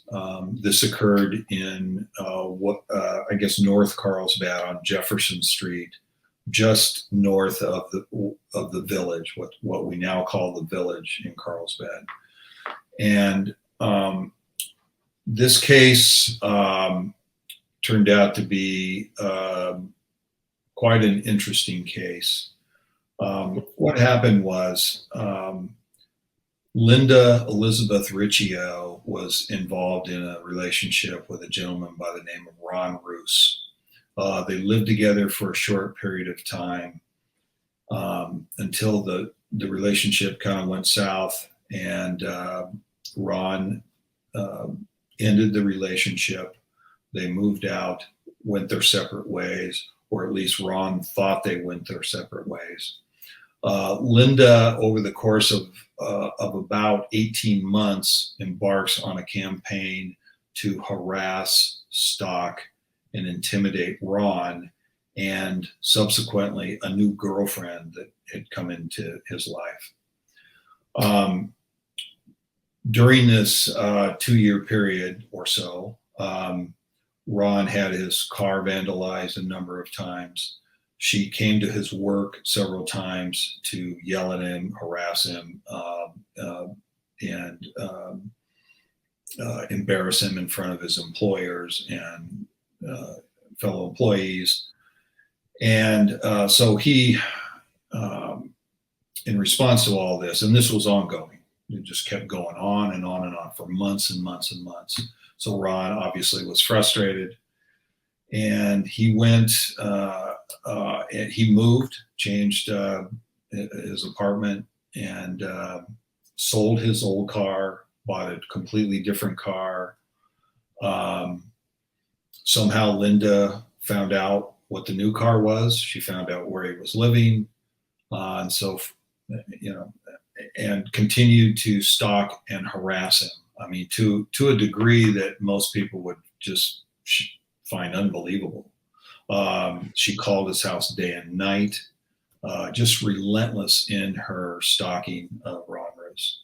This occurred in North Carlsbad on Jefferson Street, just north of the village, what we now call the village in Carlsbad. And this case turned out to be quite an interesting case. What happened was Linda Elizabeth Riccio was involved in a relationship with a gentleman by the name of Ron Roos. They lived together for a short period of time until the relationship kind of went south, and Ron ended the relationship. They moved out, went their separate ways, or at least Ron thought they went their separate ways. Linda, over the course of about 18 months, embarks on a campaign to harass, stalk, and intimidate Ron, and subsequently a new girlfriend that had come into his life. During this 2-year period or so, Ron had his car vandalized a number of times. She came to his work several times to yell at him, harass him, and embarrass him in front of his employers and fellow employees. And so he in response to all this, and this was ongoing, it just kept going on and on and on for months and months and months. So Ron obviously was frustrated, and he went. He moved, changed his apartment, and sold his old car, bought a completely different car. Somehow Linda found out what the new car was. She found out where he was living, and so and continued to stalk and harass him. I mean, to a degree that most people would just find unbelievable. She called his house day and night, just relentless in her stalking of Ron Rose.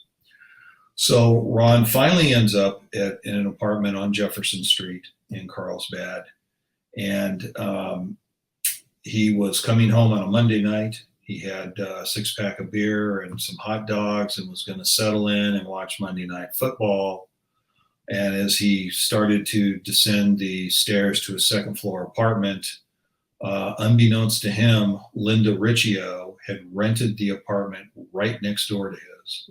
So Ron finally ends up in an apartment on Jefferson Street in Carlsbad, and he was coming home on a Monday night. He had a 6-pack of beer and some hot dogs and was going to settle in and watch Monday Night Football. And as he started to descend the stairs to his second floor apartment, unbeknownst to him, Linda Riccio had rented the apartment right next door to his.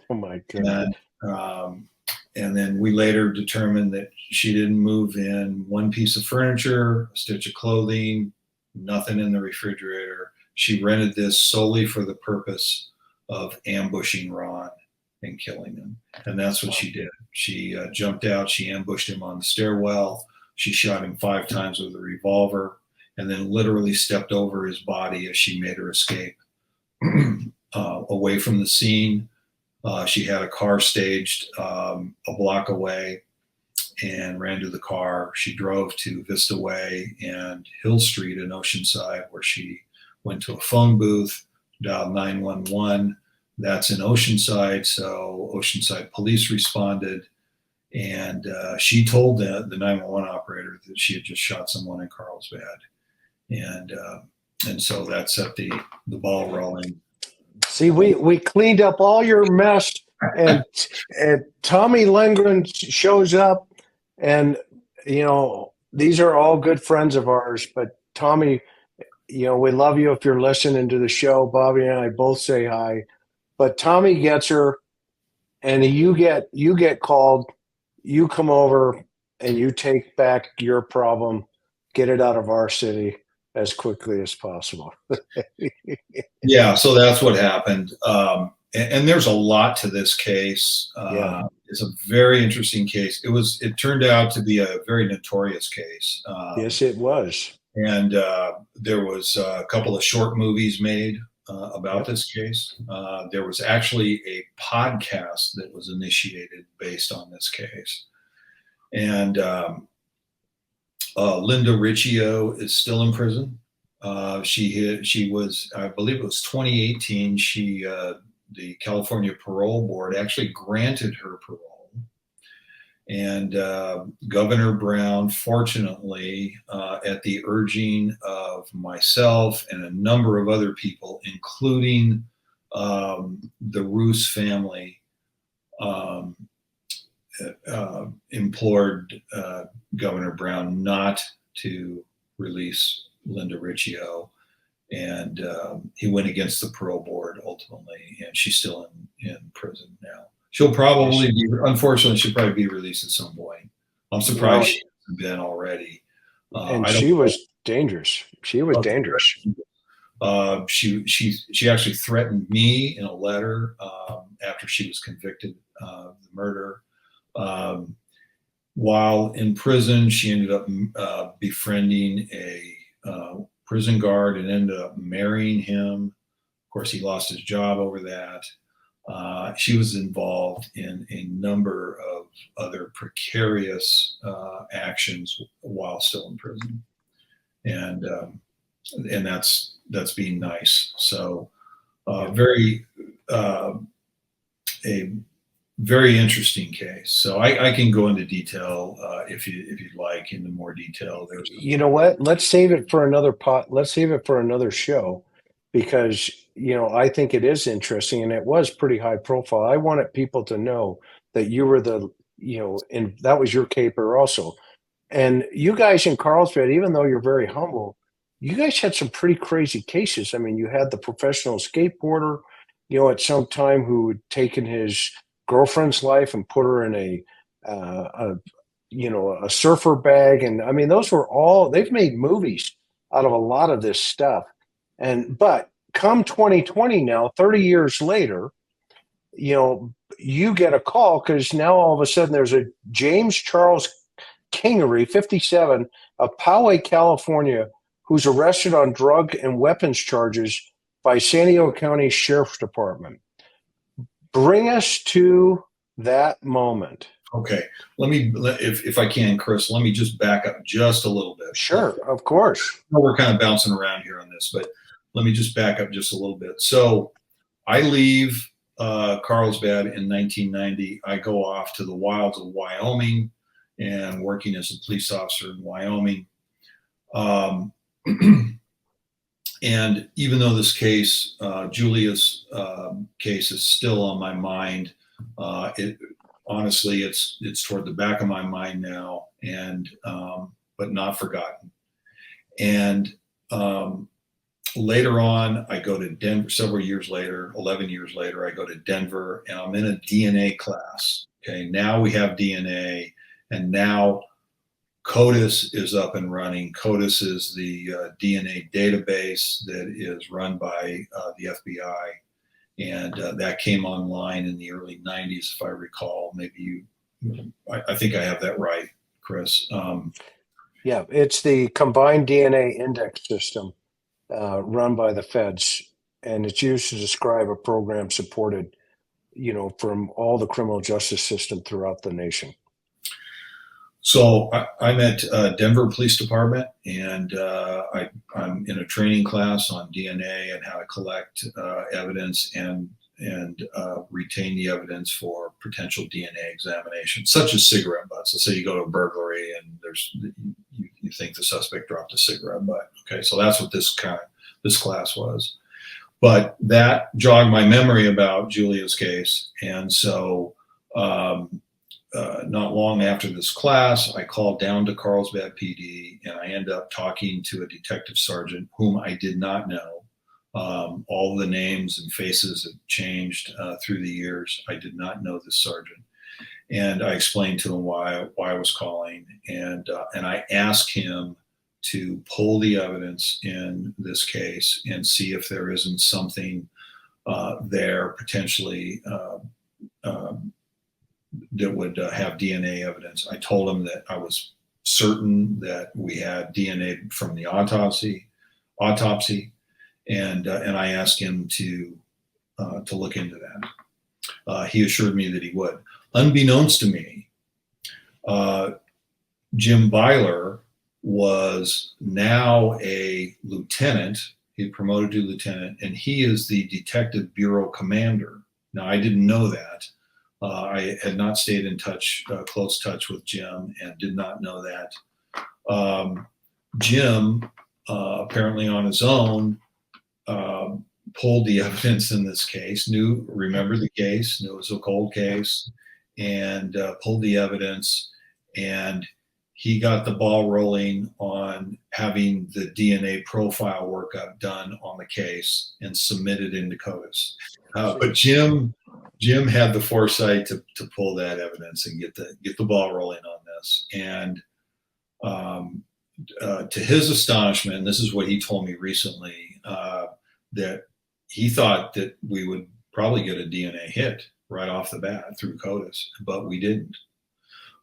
Oh my goodness. And then we later determined that she didn't move in one piece of furniture, a stitch of clothing, nothing in the refrigerator. She rented this solely for the purpose of ambushing Ron and killing him. And that's what she did. She jumped out. She ambushed him on the stairwell. She shot him 5 times with a revolver and then literally stepped over his body as she made her escape away from the scene. She had a car staged a block away and ran to the car. She drove to Vista Way and Hill Street in Oceanside, where she went to a phone booth, dialed 911. That's in Oceanside, so Oceanside police responded, and she told the 911 operator that she had just shot someone in Carlsbad, and so that set the ball rolling. See, we cleaned up all your mess, and Tommy Lindgren shows up, and these are all good friends of ours. But Tommy, we love you if you're listening to the show. Bobby and I both say hi. But Tommy gets her, and you get called. You come over, and you take back your problem, get it out of our city as quickly as possible. Yeah, so that's what happened. And there's a lot to this case. Yeah. It's a very interesting case. It turned out to be a very notorious case. Yes, it was. And there was a couple of short movies made about this case. There was actually a podcast that was initiated based on this case. And Linda Riccio is still in prison. She was, I believe it was 2018. The California Parole Board actually granted her parole, and Governor Brown, fortunately, at the urging of myself and a number of other people, including the Roos family, implored Governor Brown not to release Linda Riccio, and he went against the parole board ultimately, and she's still in prison now. She'll probably unfortunately, she'll probably be released at some point. I'm surprised she hasn't been already. And she was dangerous. She was dangerous. She actually threatened me in a letter after she was convicted of the murder. While in prison, she ended up befriending a prison guard and ended up marrying him. Of course, he lost his job over that. She was involved in a number of other precarious actions while still in prison, and that's being nice. So, a very interesting case. So I can go into detail if you'd like, into more detail. You know what? Let's save it for another Let's save it for another show, because I think it is interesting, and it was pretty high profile. I wanted people to know that you were and that was your caper also. And you guys in Carlsbad, even though you're very humble, you guys had some pretty crazy cases. I mean, you had the professional skateboarder, at some time who had taken his girlfriend's life and put her in a surfer bag. And I mean, those were all, they've made movies out of a lot of this stuff. But come 2020 now, 30 years later, you get a call because now all of a sudden there's a James Charles Kingery, 57, of Poway, California, who's arrested on drug and weapons charges by San Diego County Sheriff's Department. Bring us to that moment. Okay, if I can, Chris, let me just back up just a little bit. Sure, of course. We're kind of bouncing around here on this, but let me just back up just a little bit. So I leave Carlsbad in 1990. I go off to the wilds of Wyoming and working as a police officer in Wyoming. And even though this case, Julia's case, is still on my mind, honestly, it's toward the back of my mind now, and but not forgotten. And later on, I go to Denver. Several years later, 11 years later, I go to Denver, and I'm in a DNA class. Okay, now we have DNA, and now CODIS is up and running. CODIS is the DNA database that is run by the FBI. And that came online in the early 90s, if I recall. Maybe I think I have that right, Chris. Yeah, it's the Combined DNA Index System run by the feds, and it's used to describe a program supported, from all the criminal justice system throughout the nation. So I'm at Denver Police Department, and I'm in a training class on DNA and how to collect evidence and retain the evidence for potential DNA examination, such as cigarette butts. Let's say you go to a burglary and you think the suspect dropped a cigarette butt. Okay, so that's what this class was. But that jogged my memory about Julia's case, and so. Not long after this class, I called down to Carlsbad PD, and I ended up talking to a detective sergeant whom I did not know. All the names and faces have changed through the years. I did not know this sergeant, and I explained to him why I was calling, and I asked him to pull the evidence in this case and see if there isn't something there potentially. That would have DNA evidence. I told him that I was certain that we had DNA from the autopsy, and I asked him to look into that. He assured me that he would. Unbeknownst to me, Jim Byler was now a lieutenant. He promoted to lieutenant, and he is the Detective Bureau commander. Now, I didn't know that. I had not stayed in close touch with Jim, and did not know that. Jim, apparently on his own, pulled the evidence in this case, remembered the case, knew it was a cold case, and pulled the evidence, and he got the ball rolling on having the DNA profile workup done on the case and submitted into CODIS. But Jim had the foresight to pull that evidence and get the ball rolling on this. And to his astonishment, this is what he told me recently, that he thought that we would probably get a DNA hit right off the bat through CODIS, but we didn't.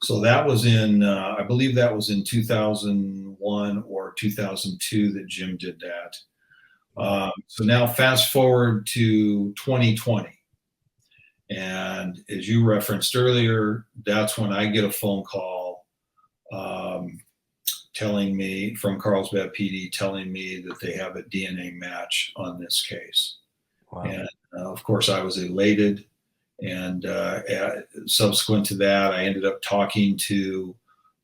So that was I believe that was in 2001 or 2002 that Jim did that. So now fast forward to 2020. And as you referenced earlier, that's when I get a phone call telling me from Carlsbad PD, telling me that they have a DNA match on this case. Wow. And of course, I was elated. And subsequent to that, I ended up talking to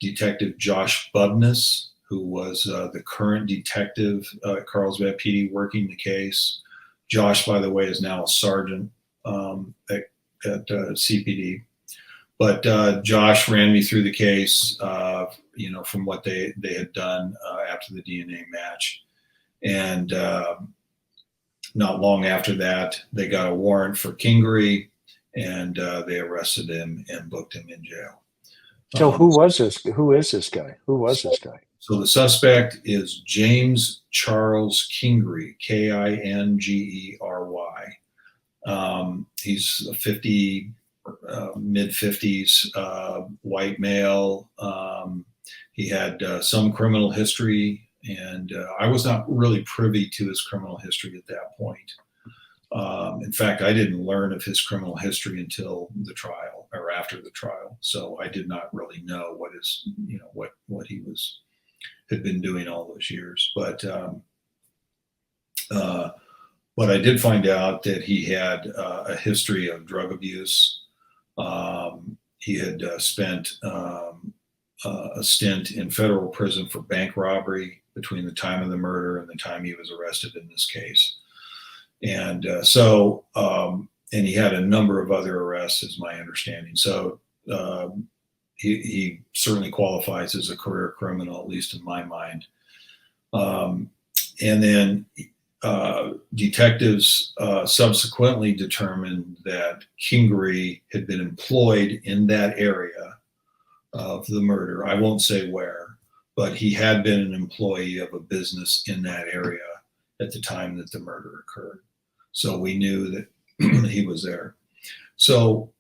Detective Josh Bubness, who was the current detective at Carlsbad PD working the case. Josh, by the way, is now a sergeant at CPD. But Josh ran me through the case, from what they had done after the DNA match. And not long after that, they got a warrant for Kingery, and they arrested him and booked him in jail. So who was this? Who is this guy? Who was this guy? So the suspect is James Charles Kingery, Kingery. He's a mid 50s, white male. He had some criminal history, and I was not really privy to his criminal history at that point. In fact, I didn't learn of his criminal history until the trial or after the trial. So I did not really know what he had been doing all those years. But I did find out that he had a history of drug abuse. He had spent a stint in federal prison for bank robbery between the time of the murder and the time he was arrested in this case. And and he had a number of other arrests, is my understanding. So he certainly qualifies as a career criminal, at least in my mind. And then detectives subsequently determined that Kingery had been employed in that area of the murder. I won't say where, but he had been an employee of a business in that area at the time that the murder occurred. So we knew that he was there. So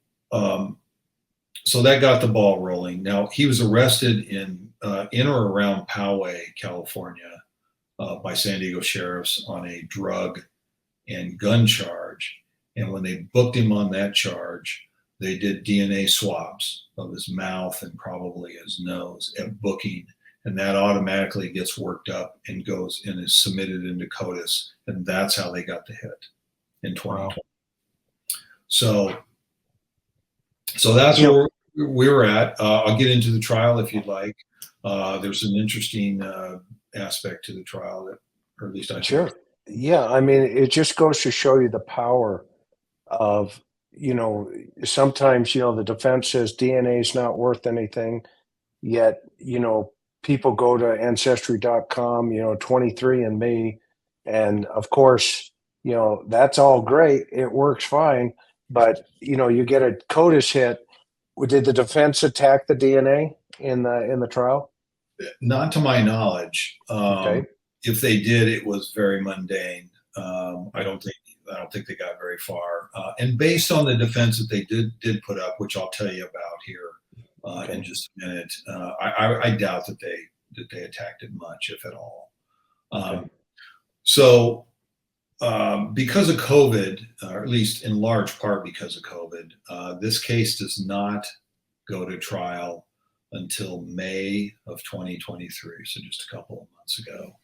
that got the ball rolling. Now, he was arrested in or around Poway, California, by San Diego sheriffs on a drug and gun charge. And when they booked him on that charge, they did DNA swabs of his mouth and probably his nose at booking. And that automatically gets worked up and goes and is submitted into CODIS. And that's how they got the hit in 2020. Wow. So that's where we're at. I'll get into the trial if you'd like. There's an interesting aspect to the trial that, or at least I sure. Yeah, I mean, it just goes to show you the power of, sometimes, the defense says DNA is not worth anything, yet, people go to ancestry.com, 23andMe, and of course, that's all great. It works fine, but you get a CODIS hit. Did the defense attack the DNA in the trial? Not to my knowledge. Okay. If they did, it was very mundane. I don't think they got very far. And based on the defense that they did put up, which I'll tell you about here in just a minute, I doubt that they attacked it much, if at all. Okay. So because of COVID, or at least in large part because of COVID, this case does not go to trial until May of 2023, so just a couple of months ago.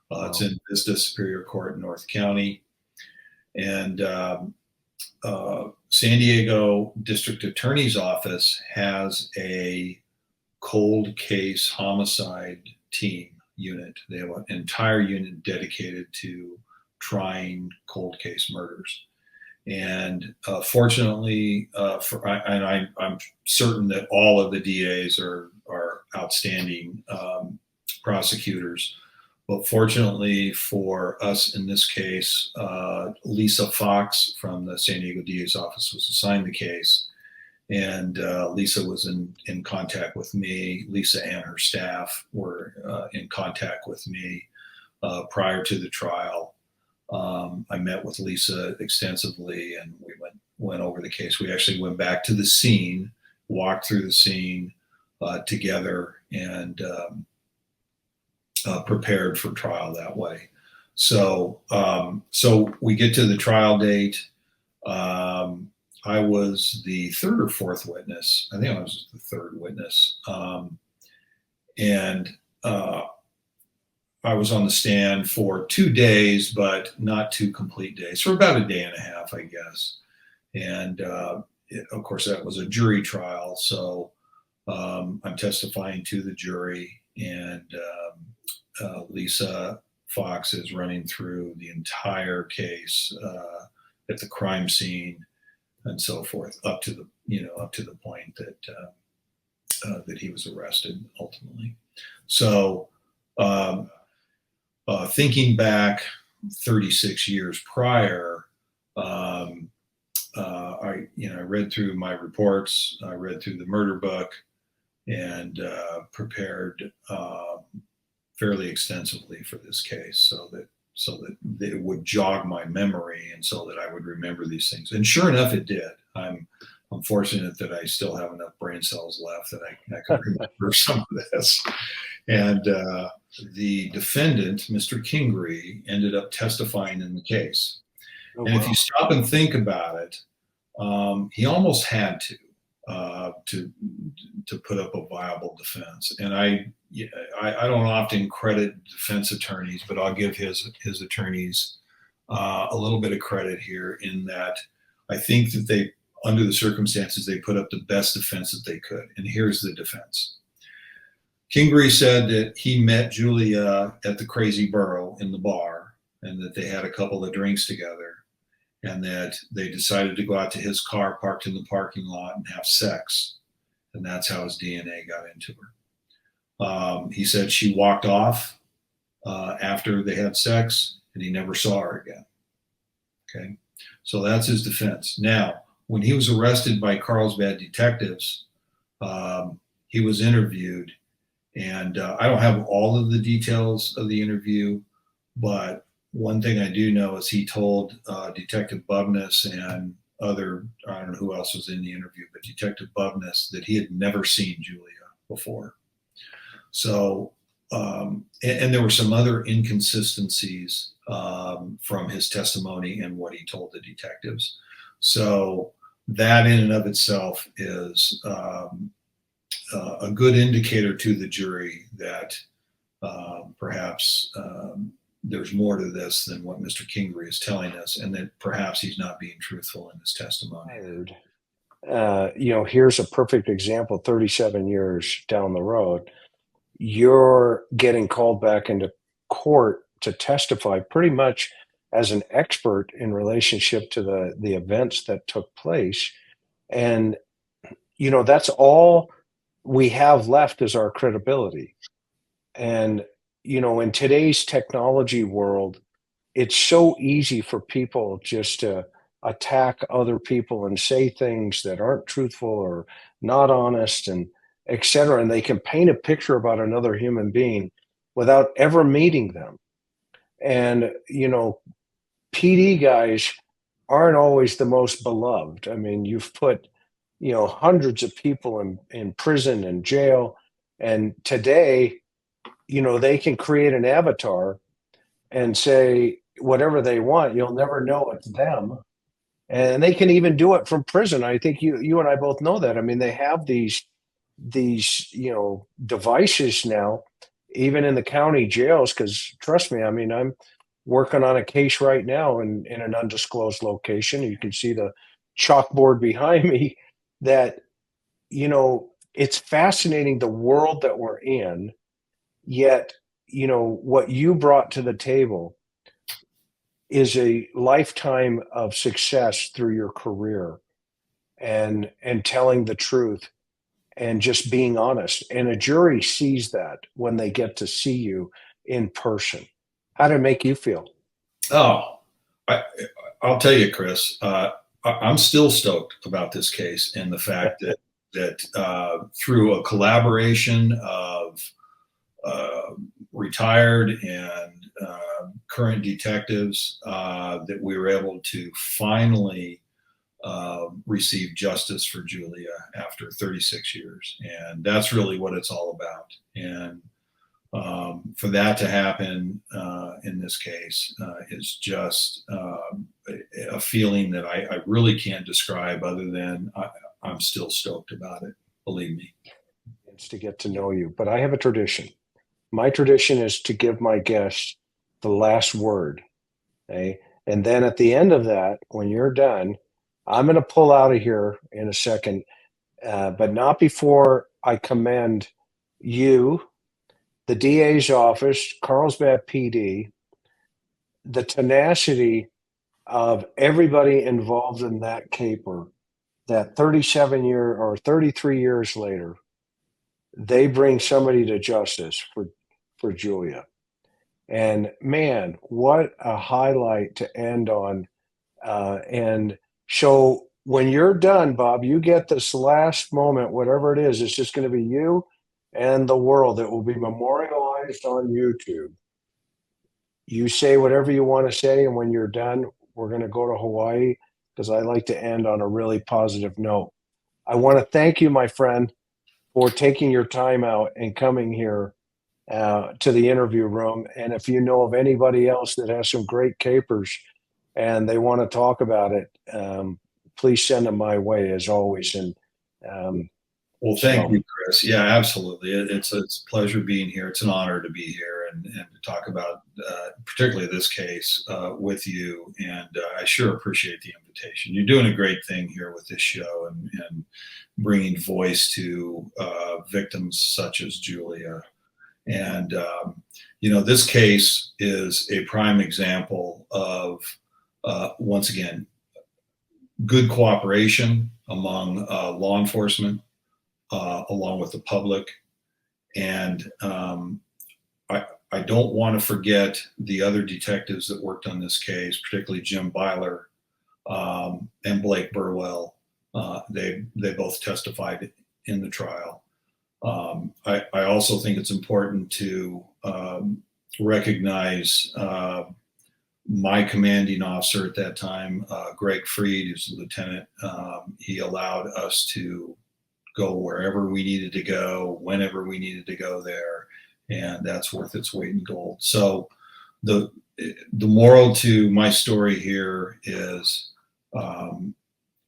Wow. It's in Vista Superior Court in North County. And San Diego District Attorney's Office has a cold case homicide team unit. They have an entire unit dedicated to trying cold case murders. And fortunately, I'm certain that all of the DAs are outstanding prosecutors. But fortunately for us in this case, Lisa Fox from the San Diego DA's office was assigned the case. And Lisa was in contact with me. Lisa and her staff were in contact with me prior to the trial. I met with Lisa extensively, and we went over the case. We actually went back to the scene, walked through the scene together, and prepared for trial that way. So we get to the trial date. I was the third or fourth witness. I think I was the third witness, and I was on the stand for 2 days, but not 2 complete days, for about a day and a half, I guess. And of course, that was a jury trial. So I'm testifying to the jury, and Lisa Fox is running through the entire case at the crime scene and so forth, up to the point that he was arrested ultimately. So thinking back, 36 years prior, I read through my reports, I read through the murder book, and prepared fairly extensively for this case, so that it would jog my memory, and so that I would remember these things. And sure enough, it did. I'm fortunate that I still have enough brain cells left that I can remember some of this. And the defendant, Mr. Kingery, ended up testifying in the case. Oh, And if wow. you stop and think about it, he almost had to put up a viable defense. And I don't often credit defense attorneys, but I'll give his attorneys a little bit of credit here, in that I think that they, under the circumstances, they put up the best defense that they could. And here's the defense. Kingery said that he met Julia at the Crazy Burro in the bar, and that they had a couple of drinks together, and that they decided to go out to his car parked in the parking lot and have sex. And that's how his DNA got into her. He said she walked off after they had sex, and he never saw her again. Okay, so that's his defense. Now, when he was arrested by Carlsbad detectives, he was interviewed, and I don't have all of the details of the interview, but one thing I do know is he told Detective Bubness and I don't know who else was in the interview, but Detective Bubness, that he had never seen Julia before. So, and there were some other inconsistencies from his testimony and what he told the detectives. So that in and of itself is a good indicator to the jury that perhaps there's more to this than what Mr. Kingery is telling us, and that perhaps he's not being truthful in his testimony. Here's a perfect example. 37 years down the road, you're getting called back into court to testify pretty much as an expert in relationship to the events that took place. And, that's all we have left is our credibility. And, in today's technology world, it's so easy for people just to attack other people and say things that aren't truthful or not honest, and et cetera. And they can paint a picture about another human being without ever meeting them. And, PD guys aren't always the most beloved. I mean, you've put, hundreds of people in prison and jail. And today, they can create an avatar and say whatever they want. You'll never know it's them. And they can even do it from prison. I think you and I both know that. I mean, they have these devices now, even in the county jails. Because trust me, I mean, I'm working on a case right now in an undisclosed location. You can see the chalkboard behind me. That it's fascinating, the world that we're in. Yet, what you brought to the table is a lifetime of success through your career, and telling the truth and just being honest. And a jury sees that when they get to see you in person. How did it make you feel? Oh, I'll tell you, Chris, I'm still stoked about this case, and the fact that through a collaboration of retired and current detectives, that we were able to finally receive justice for Julia after 36 years. And that's really what it's all about. And for that to happen in this case is just a feeling that I really can't describe, other than I'm still stoked about it. Believe me. It's to get to know you. But I have a tradition. My tradition is to give my guests the last word. Okay? And then at the end of that, when you're done, I'm going to pull out of here in a second, but not before I commend you, the DA's office, Carlsbad PD, the tenacity of everybody involved in that caper, that 33 years later, they bring somebody to justice for Julia. And man, what a highlight to end on. And so when you're done, Bob, you get this last moment, whatever it is, it's just going to be you and the world that will be memorialized on YouTube. You say whatever you want to say, and when you're done, we're going to go to Hawaii because I like to end on a really positive note. I want to thank you, my friend, for taking your time out and coming here to the interview room. And if you know of anybody else that has some great capers and they want to talk about it, please send them my way as always. And well, thank you, Chris. Yeah, absolutely. It's a pleasure being here. It's an honor to be here and to talk about particularly this case with you. And I sure appreciate the invitation. You're doing a great thing here with this show and bringing voice to victims such as Julia. And, this case is a prime example of, once again, good cooperation among law enforcement, along with the public. And I don't want to forget the other detectives that worked on this case, particularly Jim Byler and Blake Burwell. They both testified in the trial. I also think it's important to recognize my commanding officer at that time, Greg Freed, who's a lieutenant. He allowed us to go wherever we needed to go, whenever we needed to go there, and that's worth its weight in gold. So the moral to my story here is,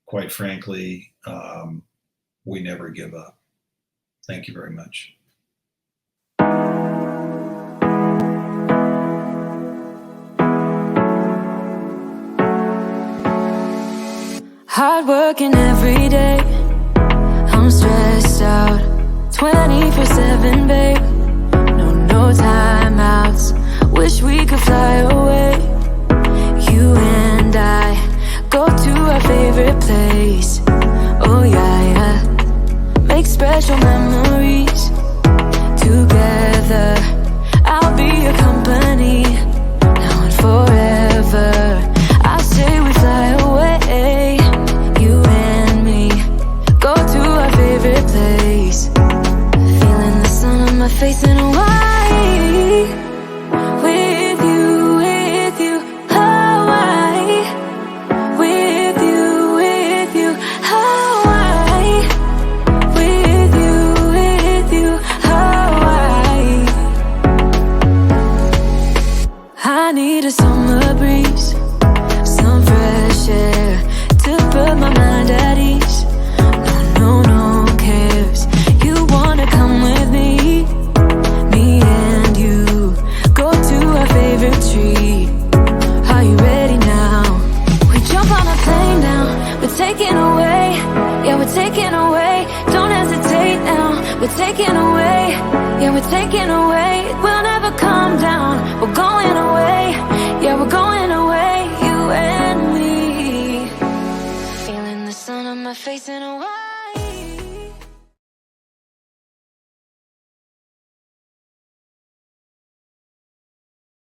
quite frankly, we never give up. Thank you very much. Hard working every day, I'm stressed out 24/7, babe. No timeouts, wish we could fly away. You and I go to our favorite place. Oh yeah, make special memories together. I'll be your company now and forever. I say we fly away, you and me, go to our favorite place. Feeling the sun on my face in Hawaii. With you, Hawaii. With you, Hawaii. With you, Hawaii. I need a summer breeze, some fresh air to put my mind at ease. No cares. You wanna come with me? Me and you go to our favorite tree. Are you ready now? We jump on a plane now. We're taking away. Yeah, we're taking away. Don't hesitate now. We're taking away. Yeah, we're taking away. We'll never come down. We're going away. Yeah, we're going away. You and me. Feeling the sun on my face in a while.